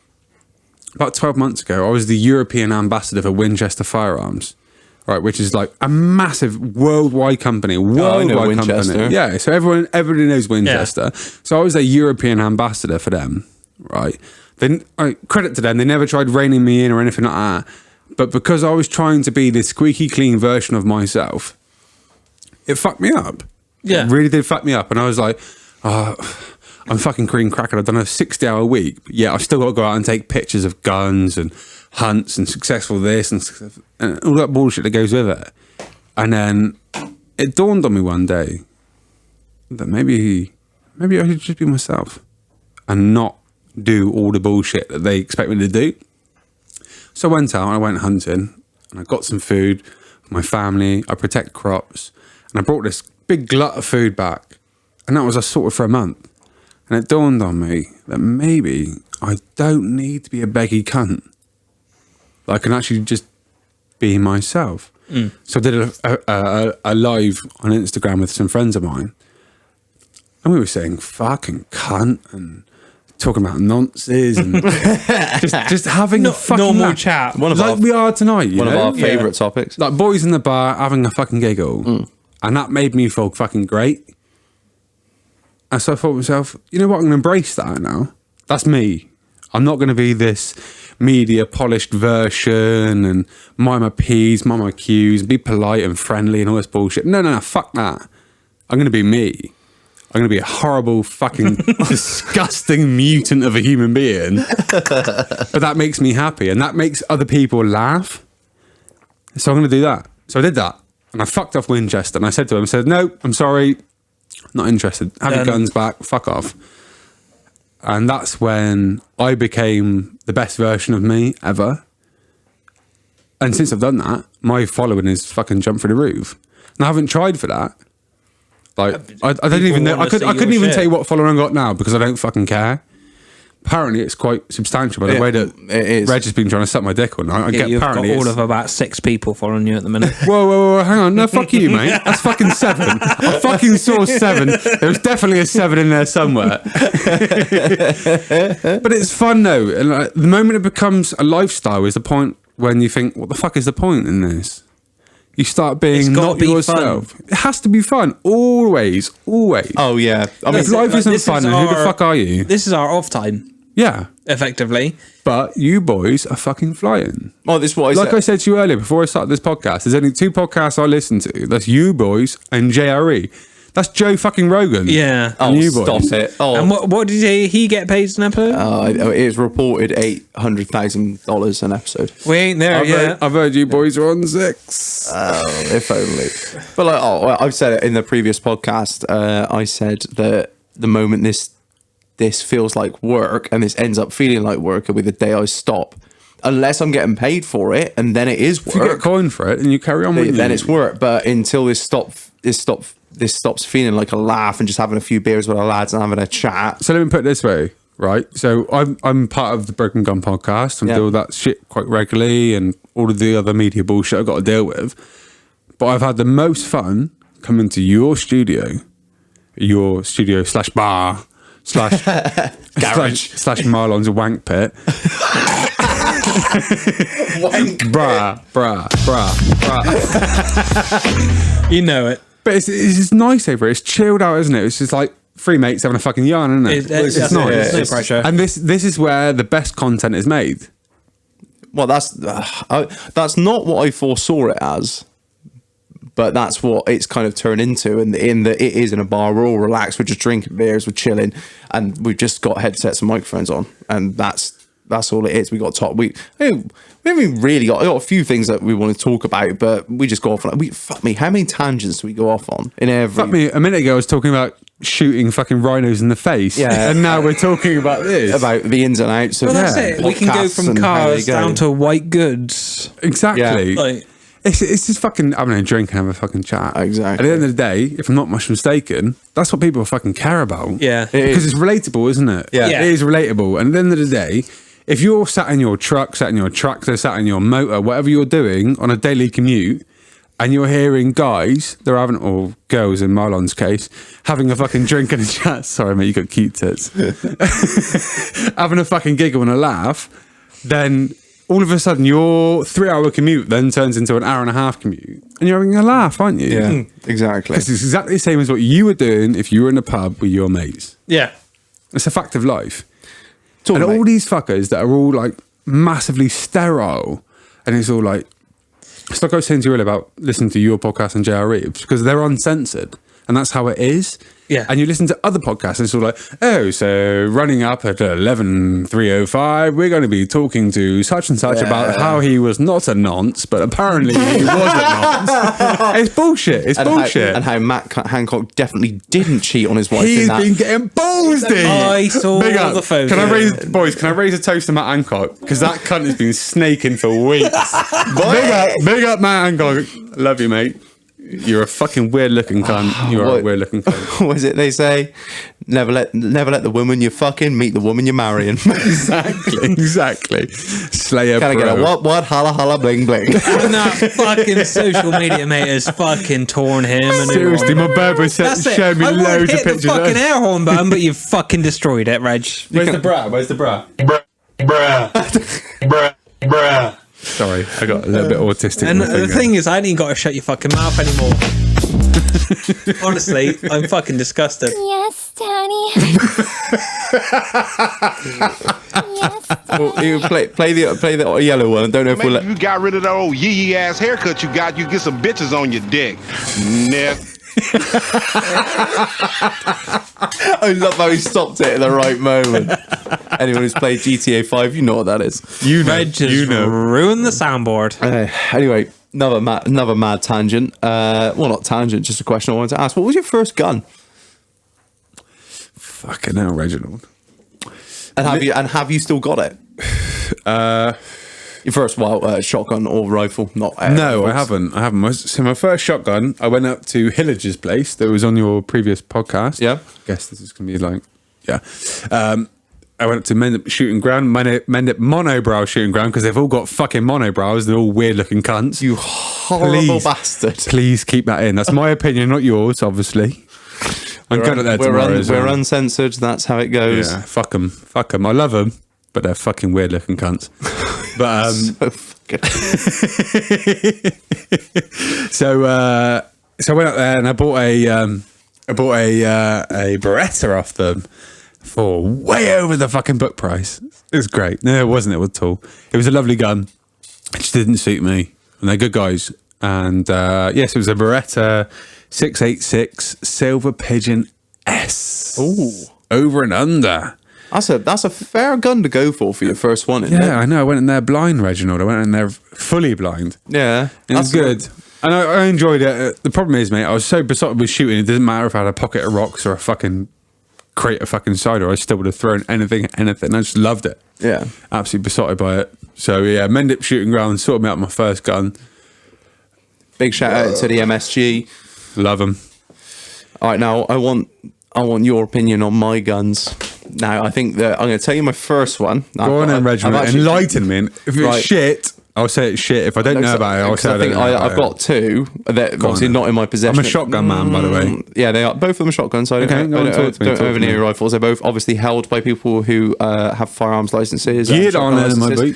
about 12 months ago, I was the European ambassador for Winchester Firearms, right? Which is like a massive worldwide company. Worldwide company. Yeah, so everybody knows Winchester. Yeah. So I was a European ambassador for them. Right, then credit to them, they never tried reining me in or anything like that, but because I was trying to be this squeaky clean version of myself, it fucked me up. Yeah, it really did fuck me up. And I was like, oh, I'm fucking cream cracker. I've done a 60-hour week, but yeah, I've still got to go out and take pictures of guns and hunts and successful this and all that bullshit that goes with it. And then it dawned on me one day that maybe I should just be myself and not do all the bullshit that they expect me to do. So I went out and I went hunting and I got some food for my family. I protect crops and I brought this big glut of food back, and that was sorted for a month. And it dawned on me that maybe I don't need to be a beggy cunt. I can actually just be myself. So I did a live on Instagram with some friends of mine, and we were saying fucking cunt and talking about nonsense and just having a fucking normal chat. We are tonight. One of our favourite topics. Like boys in the bar having a fucking giggle. And that made me feel fucking great. And so I thought to myself, you know what? I'm going to embrace that now. That's me. I'm not going to be this media polished version and mind my P's, mind my Q's, be polite and friendly and all this bullshit. No, fuck that. I'm going to be me. I'm going to be a horrible, fucking, disgusting mutant of a human being. But that makes me happy and that makes other people laugh. So I'm going to do that. So I did that. And I fucked off Winchester. And I said to him, I said, no, I'm sorry. Not interested. Have your guns back. Fuck off. And that's when I became the best version of me ever. And since I've done that, my following is fucking jumped through the roof. And I haven't tried for that. Like, I don't even know. I couldn't even tell you what following I got now because I don't fucking care. apparently it's quite substantial by the way that it is. Reg has been trying to suck my dick all night. I get You've got apparently all it's- of about 6 people following you at the minute. Whoa, hang on. No, fuck you, mate. That's fucking 7. I fucking saw 7. There was definitely a 7 in there somewhere. But it's fun, though. And like, the moment it becomes a lifestyle is the point when you think, what the fuck is the point in this? You start being It's gotta not be yourself. It has to be fun. Always. Oh yeah. I mean, If life isn't This fun, is then who the our- fuck are you? This is our off time, Yeah. effectively. But you boys are fucking flying. oh, this is what I Like said. I said to you earlier, before I started this podcast, there's only 2 podcasts I listen to. That's you boys and JRE. That's Joe fucking Rogan. Yeah. Oh, and you stop boys. it. Oh, And what did he get paid an episode? it's reported $800,000 an episode. We ain't there yet. I've heard you boys are on 6. If only. But like, I've said it in the previous podcast. I said that the moment this feels like work and this ends up feeling like work, will be the day I stop. Unless I'm getting paid for it, and then it is If you get work. coin for it and you carry on with Then you. it's work. But until this stops feeling like a laugh and just having a few beers with our lads and having a chat. So let me put it this way, right? So I'm part of the Broken Gun podcast and Yeah. do all that shit quite regularly and all of the other media bullshit I've got to deal with. But I've had the most fun coming to your studio slash bar slash Garage. slash Marlon's wank pit. Bruh. You know it. But it's just nice over here. It's chilled out, isn't it? It's just like 3 mates having a fucking yarn, isn't it? It's It's nice. nice. There's no pressure. And this is where the best content is made. Well, that's not what I foresaw it as, but that's what it's kind of turned into. And in that it is in a bar, we're all relaxed, we're just drinking beers, we're chilling, and we've just got headsets and microphones on, and that's all it is. We got we haven't really got a few things that we want to talk about, but we just go off on. Fuck me, how many tangents do we go off on in every? Fuck me, a minute ago I was talking about shooting fucking rhinos in the face. Yeah. And now we're talking about this. About the ins and outs of Well, that's it. We can go podcasts from and how they cars go. down to white goods. Exactly. Yeah. Like, It's just fucking having a drink and having a fucking chat. Exactly. At the end of the day, if I'm not much mistaken, that's what people fucking care about. Yeah. Because it's relatable, isn't it? Yeah. Yeah. It is relatable. And at the end of the day, if you're sat in your truck, sat in your tractor, sat in your motor, whatever you're doing on a daily commute, and you're hearing guys, they're having, or girls in Marlon's case, having a fucking drink and a chat. Sorry, mate, you got cute tits. Having a fucking giggle and a laugh, then all of a sudden your 3-hour commute then turns into an hour and a half commute, and you're having a laugh, aren't you? Yeah, exactly. It's exactly the same as what you were doing if you were in a pub with your mates. yeah. It's a fact of life. Talk, And mate. all these fuckers that are all like massively sterile, and it's all like, it's like I was saying to you earlier about listening to your podcast and JRE, it's because they're uncensored, and that's how it is. Yeah. And you listen to other podcasts, and it's all like, oh, so running up at 11:305, we're going to be talking to such and such about how he was not a nonce, but apparently he was a nonce. It's bullshit. It's bullshit. And how Matt Hancock definitely didn't cheat on his wife. He's in that. been getting ballsy. I saw Big up. the photo. Can I raise a toast to Matt Hancock? Because that cunt has been snaking for weeks. big up, Matt Hancock. Love you, mate. You're a fucking weird looking cunt. You are a What- weird looking cunt. What is it they say? Never let the woman you fucking meet the woman you're marrying. Exactly. Slayer Gotta get a Pro. what holla holla bling bling. And that fucking social media mate has fucking torn him. And Seriously, my barber That's it. showed me I would loads of hit the pictures. fucking air horn button, but you've fucking destroyed it, Reg. Where's the bra? Where's the bra? Bruh. Sorry, I got a little bit autistic. And with my the finger. thing is, I ain't got to shut your fucking mouth anymore. Honestly, I'm fucking disgusted. Yes, Daddy. Yes, Daddy. You play the yellow one. I don't know if we'll Maybe let. you got rid of that old yee ass haircut you got, you get some bitches on your dick. Nick. I love how he stopped it at the right moment. Anyone who's played GTA 5, you know what that is. You know, Reg just you know. ruined the soundboard. Anyway, another mad tangent. Well, not tangent, just a question I wanted to ask. What was your first gun? Fucking hell, Reginald. And have you still got it? Your first shotgun or rifle? Not No, I haven't. So my first shotgun, I went up to Hillage's place that was on your previous podcast. Yeah. I guess this is going to be like, yeah. I went up to Mendip Shooting Ground, Mendip Monobrow Shooting Ground, because they've all got fucking monobrows. They're all weird looking cunts. You horrible bastard. Please keep that in. That's my opinion, not yours, obviously. I'm going up there tomorrow. We're uncensored. That's how it goes. Yeah, fuck them. Fuck them. I love them, but they're fucking weird looking cunts. But so I went up there and I bought a Beretta off them for way over the fucking book price. It was great. No, it wasn't at all. It was a lovely gun. It just didn't suit me. And they're good guys. And yes, it was a Beretta 686 Silver Pigeon S. Ooh. Over and under. That's a fair gun to go for your first one, isn't it? Yeah, I know. I went in there blind, Reginald. I went in there fully blind. Yeah. It was good. And I enjoyed it. The problem is, mate, I was so besotted with shooting, it doesn't matter if I had a pocket of rocks or a fucking crate of fucking cider, I still would have thrown anything. I just loved it. Yeah. Absolutely besotted by it. So, yeah, Mendip Shooting Ground sorted me out my first gun. Big shout out to the MSG. Love them. All right, now I want your opinion on my guns. Now, I think that I'm going to tell you my first one. Go on then, Reginald. Enlighten me. If it's shit, I'll say it's shit. If I don't know about it, I'll say I don't know about it. I've got two that obviously not in my possession. I'm a shotgun man, by the way. Yeah, they are. Both of them are shotguns. So I don't have any rifles. They're both obviously held by people who have firearms licenses. Get on there, my boy.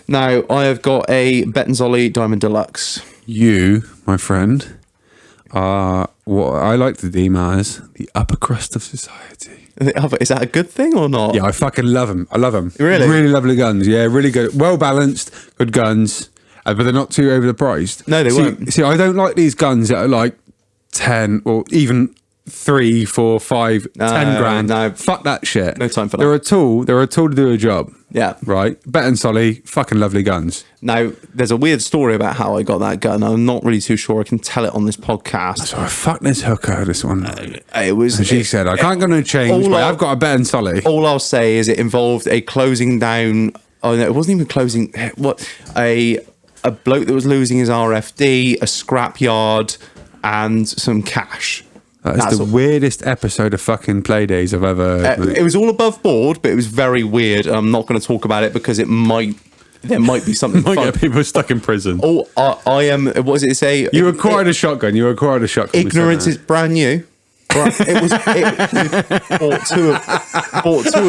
Now, I have got a Bettinzolli Diamond Deluxe. You, my friend, are what I like to deem as the upper crust of society. Is that a good thing or not? Yeah, I fucking love them. I love them. Really? Really lovely guns. Yeah, really good. Well balanced, good guns. But they're not too over the priced. No, they weren't. See, I don't like these guns that are like 10 or even 3, 4, 5, 10 grand. No. Fuck that shit. No time for that. They're a tool. They're a tool to do a job. Yeah. Right? Bettinzolli, fucking lovely guns. Now, there's a weird story about how I got that gun. I'm not really too sure I can tell it on this podcast. So I fucked this hooker, this one. It was. And she said, I can't go no change, but I've got a Bettinzolli. All I'll say is it involved a closing down. Oh, no, it wasn't even closing. What? A bloke that was losing his RFD, a scrapyard, and some cash. That's the weirdest episode of fucking Playdays I've ever... it was all above board, but it was very weird. I'm not going to talk about it because there might be something might fun. get people stuck in prison. Oh, I am... What does it say? You acquired a shotgun. You acquired a shotgun. Ignorance is brand new. Bought two of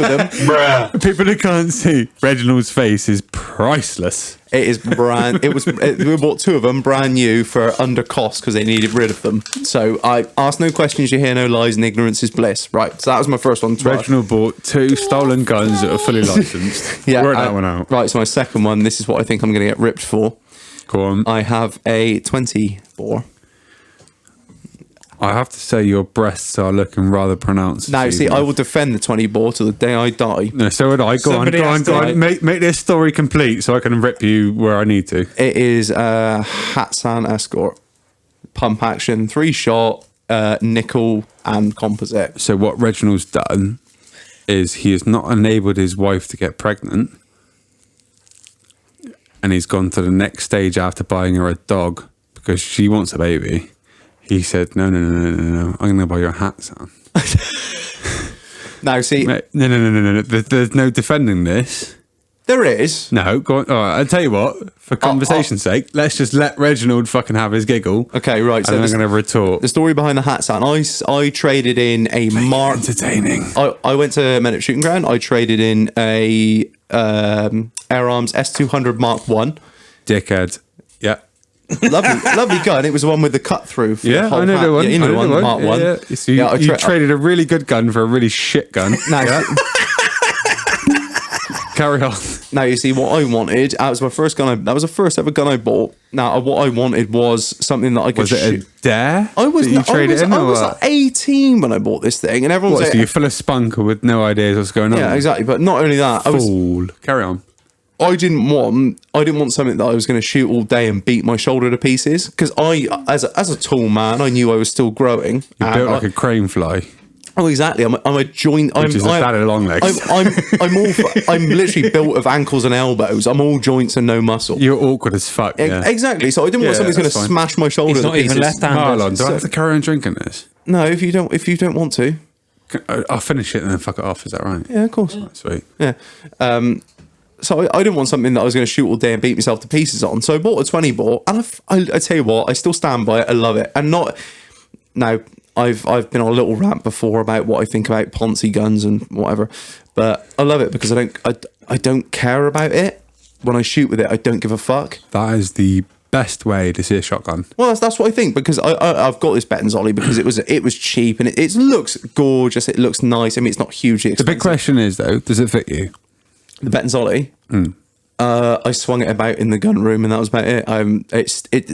them. Bruh. People who can't see, Reginald's face is priceless. It is brand. We bought two of them brand new for under cost because they needed rid of them. So I asked no questions, you hear no lies, and ignorance is bliss. Right. So that was my first one. Reginald bought 2 stolen guns that are fully licensed. Yeah, work that one out. Right. So my second one. This is what I think I'm going to get ripped for. Go on. I have a 20 bore. I have to say your breasts are looking rather pronounced. Now, see, I will defend the 20 bore till the day I die. No, so would I. Go on. Make this story complete so I can rip you where I need to. It is a Hatsan Escort. Pump action, 3-shot, nickel and composite. So what Reginald's done is he has not enabled his wife to get pregnant. And he's gone to the next stage after buying her a dog because she wants a baby. He said, no. I'm going to buy your hat, son. Now, see... Mate, no. There's no defending this. There is. No, go on. All right, I'll tell you what. For conversation's sake, let's just let Reginald fucking have his giggle. Okay, right. So I'm going to retort. The story behind the hat, son. I traded in a Mark... Entertaining. I went to Mendip Shooting Ground. I traded in a Air Arms S200 Mark 1. Dickhead. Yeah. lovely gun. It was the one with the cut through. Yeah, I know the one. Yeah, you know the one, Mark 1. Yeah. So you traded a really good gun for a really shit gun. Carry on. Now, you see, what I wanted, that was my first gun. That was the first ever gun I bought. Now, what I wanted was something that I could shoot. Was it a dare? I was like 18 when I bought this thing, and everyone was so you're full of spunk with no ideas what's going on? Yeah, exactly. But not only that, Fool. Carry on. I didn't want something that I was going to shoot all day and beat my shoulder to pieces. Because as a tall man, I knew I was still growing. You built like a crane fly. Oh, exactly. I'm a joint. Which is a dad of long legs. I'm literally built of ankles and elbows. I'm all joints and no muscle. You're awkward as fuck. Yeah. Exactly. So I didn't want something that's going to smash my shoulder to pieces. He's not even left-handed. Marlon, do I have to carry on drinking this? No, if you don't want to. I'll finish it and then fuck it off. Is that right? Yeah, of course. Sweet. Yeah. So I didn't want something that I was going to shoot all day and beat myself to pieces on. So I bought a 20 bore, and I tell you what, I still stand by it. I love it. And not now. I've been on a little rant before about what I think about Ponzi guns and whatever, but I love it because I don't care about it. When I shoot with it, I don't give a fuck. That is the best way to see a shotgun. Well, that's what I think, because I've got this Bettens because it was cheap and it looks gorgeous. It looks nice. I mean, it's not hugely expensive. The big question is though, does it fit you? The Bettens I swung it about in the gun room and that was about it.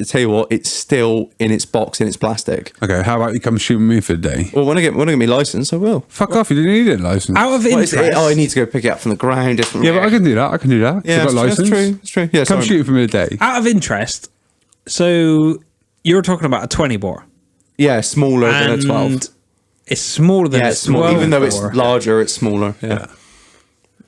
Tell you what, it's still in its box, in its plastic. Okay, how about you come shoot with me for a day? Well, when I get my license, I will. Fuck off! You didn't need a license. Out of Well, interest, I need to go pick it up from the ground. Yeah, but I can do that. Yeah, I've got a that's license. true. That's true. Yeah, Come shoot for me a day. out of interest. So you're talking about a 20 bore, Yeah, smaller than a 12. and it's smaller than Yeah, a it's small. 12 Even though it's bore. larger, it's smaller. Yeah.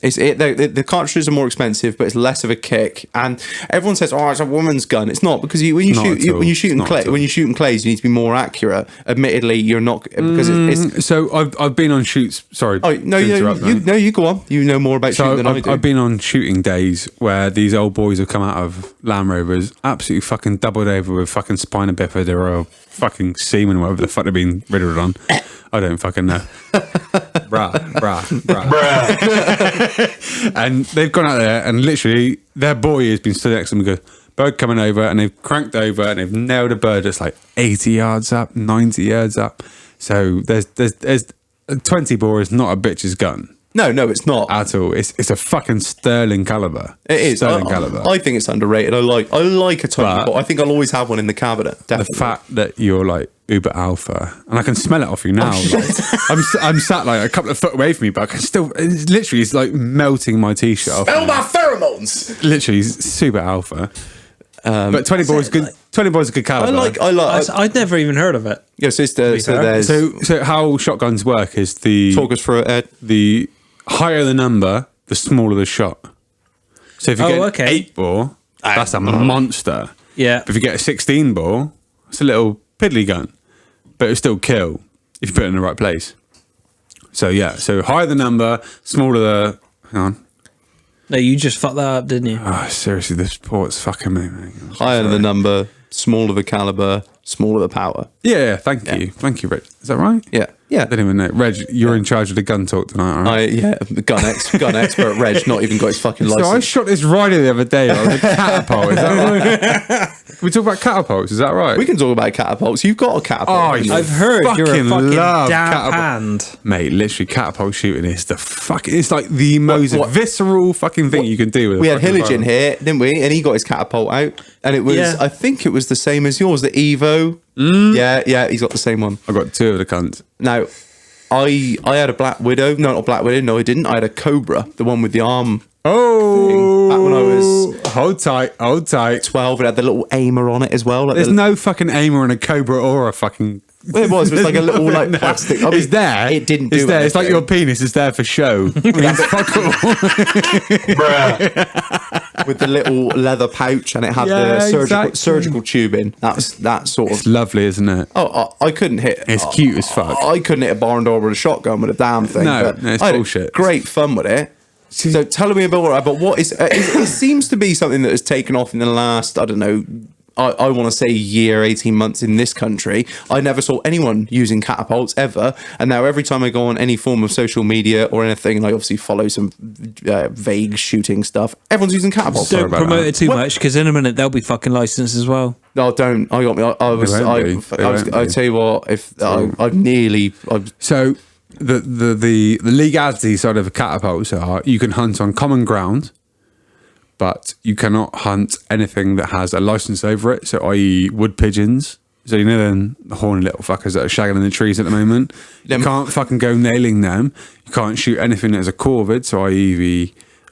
The cartridges are more expensive, but it's less of a kick. And everyone says, "Oh, it's a woman's gun." It's not, because when you Not shoot at all. when you shoot in Not clay at all. when you shoot in clays, you need to be more accurate. Admittedly, you're not, because it's. So I've been on shoots. Sorry. Oh no, to interrupt, mate. you go on. You know more about So shooting than I do. I've been on shooting days where these old boys have come out of Land Rovers, absolutely fucking doubled over with fucking spina bifida or fucking semen, whatever the fuck they've been riddled on. I don't fucking know. Brah. And they've gone out there and literally their boy has been stood next to them and goes, bird coming over, and they've cranked over and they've nailed a bird that's like 80 yards up, 90 yards up. So there's 20 bore is not a bitch's gun. No, it's not. At all. It's a fucking sterling caliber. It is. Sterling caliber. I think it's underrated. I like a 20, but I think I'll always have one in the cabinet. The Definitely. fact that you're like uber alpha, and I can smell it off you now. Like, I'm sat like a couple of foot away from you, but I can still. It's like melting my t-shirt off. Smell my pheromones. Literally, super alpha. But 20 bore is good. 20 bore is a good caliber. I'd never even heard of it. Yeah, so there's So how shotguns work is talk us through it, Ed. the higher the number, the smaller the shot. So if you get an 8 bore, that's a monster. Yeah. But if you get a 16 bore, it's a little piddly gun, but it'll still kill if you put it in the right place. So yeah, so higher the number, smaller the. Hang on. No, you just fucked that up, didn't you? Oh, seriously, this port's fucking me, man. I'm so Higher sorry. the number, smaller the caliber, smaller the power. Yeah, thank you, Reg. Is that right? Yeah. I don't even know. Reg, you're in charge of the gun talk tonight, all right? Gun expert Reg, not even got his fucking license. So I shot this rider the other day on a catapult. Is that right? We talk about catapults. Is that right? We can talk about catapults. You've got a catapult. Oh, haven't you? I've heard you're a fucking fucking love damn catapult. hand. Mate, literally, catapult shooting is the fucking. It's like the most what- visceral fucking thing you can do with. We a had fucking Hillage in firearm. here, didn't we? And he got his catapult out, and it was. Yeah. I think it was the same as yours, the Evo. Yeah, he's got the same one. I got 2 of the cunts. Now, I had a Black Widow. No, not Black Widow. No, I didn't. I had a Cobra, the one with the arm. Oh, Back when I was hold tight. 12, it had the little aimer on it as well. Like There's the, no fucking aimer on a Cobra or a fucking. Well, it was like a little like No. plastic. I mean, It's there. It didn't do It's there. It's like anything. your penis is there for show. It's fuck all. with the little leather pouch, and it had Yeah, the exactly. surgical tubing. That's that sort of. It's lovely, isn't it? Oh, I couldn't hit. It's cute as fuck. I couldn't hit a barn door with a shotgun with a damn thing. No, but no, it's I had bullshit. Great fun with it. So tell me about what is. It seems to be something that has taken off in the last, I don't know, I want to say year, 18 months in this country. I never saw anyone using catapults ever. And now every time I go on any form of social media or anything, and I obviously follow some vague shooting stuff, everyone's using catapults. Sorry Don't about promote that. it too much, because in a minute they'll be fucking licensed as well. No, don't. I got me. I was. They won't be. They I won't be. tell you what. If I've nearly. So the legality side of catapults are you can hunt on common ground, but you cannot hunt anything that has a license over it. So, i.e., wood pigeons. So you know them the horny little fuckers that are shagging in the trees at the moment. You can't fucking go nailing them. You can't shoot anything that has a corvid. So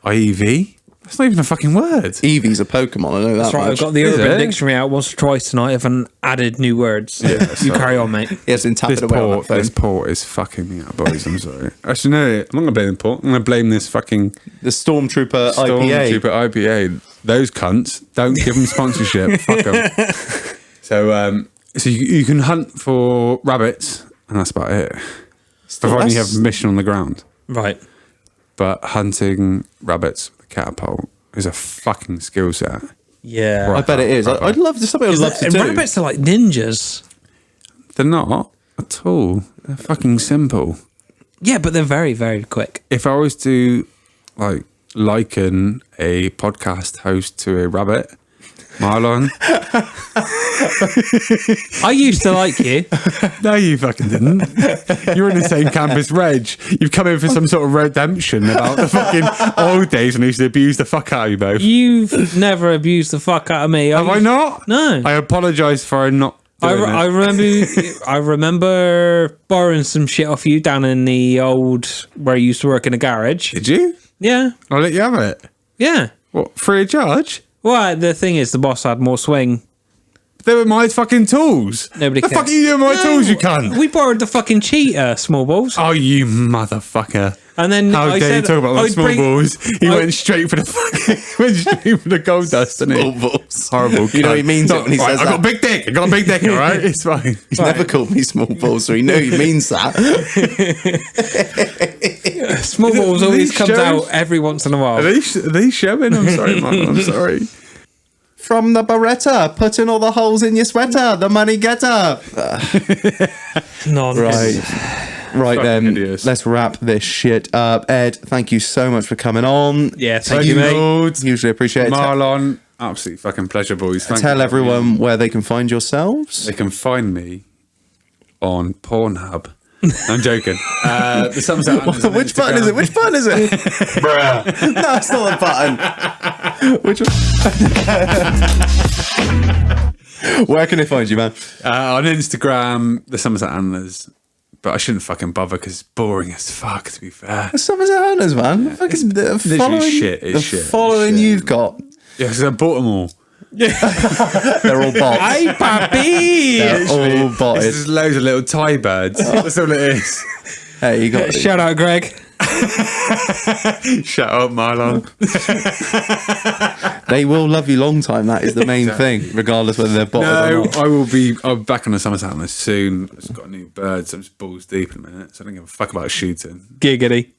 IEV. That's not even a fucking word. Eevee's a Pokemon. I know that. That's right. I've much. got the Is Urban it? Dictionary out once or twice tonight. I've added new words. You carry on, mate. He has been tapping This away on that phone. port is fucking me up, boys. I'm sorry. Actually, no, I'm not going to blame the port. I'm going to blame this fucking The Stormtrooper IPA. Stormtrooper IPA. Those cunts, don't give them sponsorship. Fuck them. So you can hunt for rabbits, and that's about it. providing you have permission on the ground. Right. But hunting rabbits with a catapult is a fucking skill set. Yeah. I bet it is. I'd love to. Something I'd love to do. Rabbits are like ninjas. They're not at all. They're fucking simple. Yeah, but they're very, very quick. If I was to like liken a podcast host to a rabbit, Marlon. I used to like you. No, you fucking didn't. You're in the same camp as Reg. You've come in for some sort of redemption about the fucking old days when I used to abuse the fuck out of you both. You've never abused the fuck out of me. Have I not? No. I apologise for not doing I remember. I remember borrowing some shit off you down in the old where you used to work in a garage. Did you? Yeah, I'll let you have it. yeah. What, free of charge? Well, the thing is, the boss had more swing. They were my fucking tools. Nobody The cares. fuck are you doing with my tools, you cunt? We borrowed the fucking cheetah, small balls. Oh, you motherfucker. And then How I dare you said talk about my I'd small bring- balls? He I- went straight for the fucking, went straight for the gold dust, didn't he? Small balls. Horrible. You know cunt. he means it when he Right, says I got a that. big dick. I got a big dick, all right? It's fine. He's never called me small balls, so he know he means that. Small balls always These comes shows- out every once in a while. Are they showing? I'm sorry, man. I'm sorry. From the Beretta, put in all the holes in your sweater, the money getter. Nonsense. Right then, idiots. let's wrap this shit up. Ed, thank you so much for coming on. Yeah, thank you, mate. Lord. Hugely appreciate it. Marlon, absolute fucking pleasure, boys. Thank Tell you. everyone where they can find yourselves. They can find me on Pornhub. No, I'm joking. The Somerset Hunters on Which button is it? Instagram. Which button is it? Bruh. No, it's not a button. Which one? Where can they find you, man? On Instagram, the Somerset Hunters. But I shouldn't fucking bother because it's boring as fuck, to be fair. Somerset Hunters, man. Fucking the literally following, shit, it's the shit, it's following shit. you've got, Yeah, because I bought them all. they're all bots. Hey, papi! They're all It's botted. just loads of little Thai birds. That's all it is. Hey, you got Shout out, Greg. Shut up, Marlon. They will love you long time. That is the main thing, regardless whether they're botted or No, not. I'll be back on the Somerset Hunters soon. I've just got a new bird, so I'm just balls deep in a minute. So I don't give a fuck about shooting. Giggity.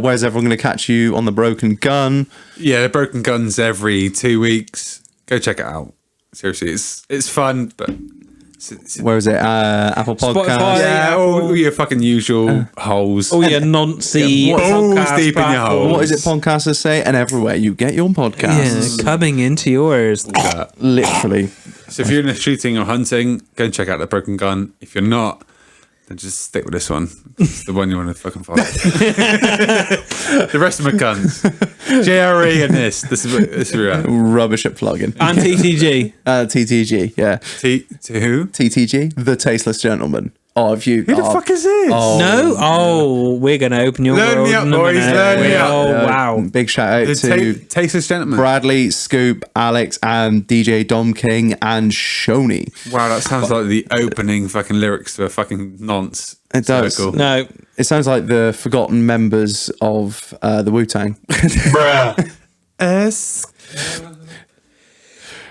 Where's everyone going to catch you on the Broken Gun? Yeah, the Broken Guns every 2 weeks. Go check it out. Seriously, it's fun, but Where is it? Apple Podcast. Spotify. yeah, all your fucking usual holes. All your noncy balls podcast deep in your platforms. hole. What is it podcasters say? And everywhere you get your Yeah, podcasts. coming into yours. Literally. So if you're into shooting or hunting, go and check out the Broken Gun. If you're not, then just stick with this one. It's the one you want to fucking follow. The rest of my guns. JRE and this. This is real. Rubbish at plugging. And TTG. TTG, yeah. To who? TTG, the Tasteless Gentleman. Oh, if you. Who the fuck is this? No? Oh, we're going to open your Learn world. me up, in a boys, minute. learn me up. Oh, wow. Big shout out The to Tasteless Gentleman. Bradley, Scoop, Alex, and DJ Dom King and Shoney. Wow, that sounds like the opening fucking lyrics to a fucking nonce. It does. circle. No. It sounds like the forgotten members of the Wu Tang.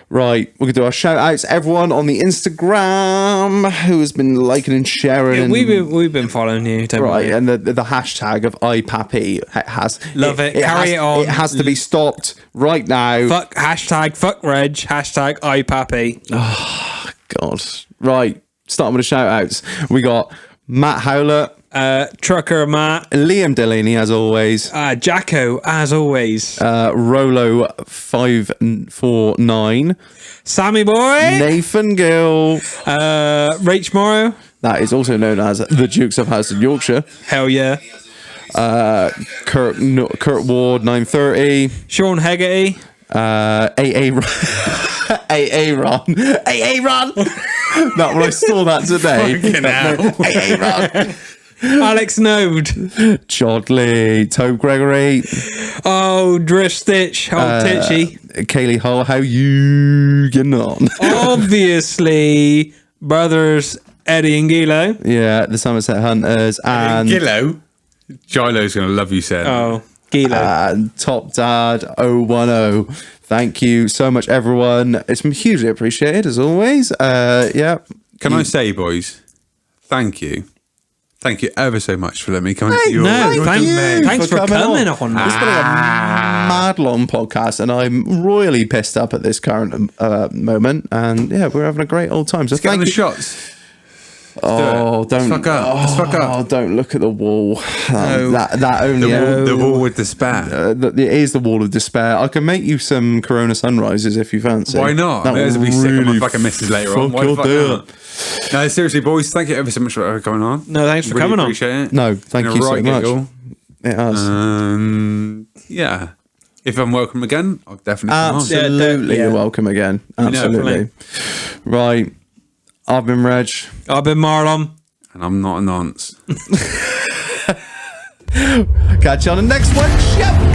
Right, we're gonna do our shout outs. Everyone on the Instagram who has been liking and sharing. Yeah, and, we've been following you, don't right, we? and the hashtag of iPappy has Love it. Carry has, it on. It has to be stopped right now. Fuck Reg, hashtag iPappy. God. Right, starting with the shout outs. We got Matt Howlett, Trucker Matt, Liam Delaney, as always, Jacko, as always, Rolo 549, Sammy Boy, Nathan Gill, Rach Morrow, that is also known as the Dukes of Houston, Yorkshire, hell yeah, Kurt Ward 930, Sean Hegarty, AA Ron. That when I saw that today. AA Ron. Alex Node, Jodley, Tobe Gregory, oh Drift Stitch, Titchy, Kaylee Hull, how you getting on? obviously brothers Eddie and Gilo. Yeah, the Somerset Hunters and Gillo. Gilo's going to love you, Sam. Oh, Gilo. Top Dad 010. Thank you so much, everyone. It's hugely appreciated as always. Yeah, Can I say, boys, thank you. Thank you ever so much for letting me come into your No, thanks for coming on. It's been like a mad long podcast, and I'm royally pissed up at this current moment. And yeah, we're having a great old time. So Let's get on thank the you. shots. Oh, don't Let's fuck up. Let's fuck up. Oh, don't look at the wall. That only The wall with despair. it is the wall of despair. I can make you some Corona sunrises if you fancy. Why not? That There's will be sick of my really fucking missus later on. Why the fuck fuck your not? No, seriously, boys, thank you ever so much for coming on. No, thanks for Really coming on. appreciate it. No, thank Been a you so right much. giggle. It has. Yeah. If I'm welcome again, I'll definitely come on. Absolutely, Yeah. you're welcome again. Absolutely. Right. I've been Reg. I've been Marlon. And I'm not a nonce. Catch you on the next one. Ciao.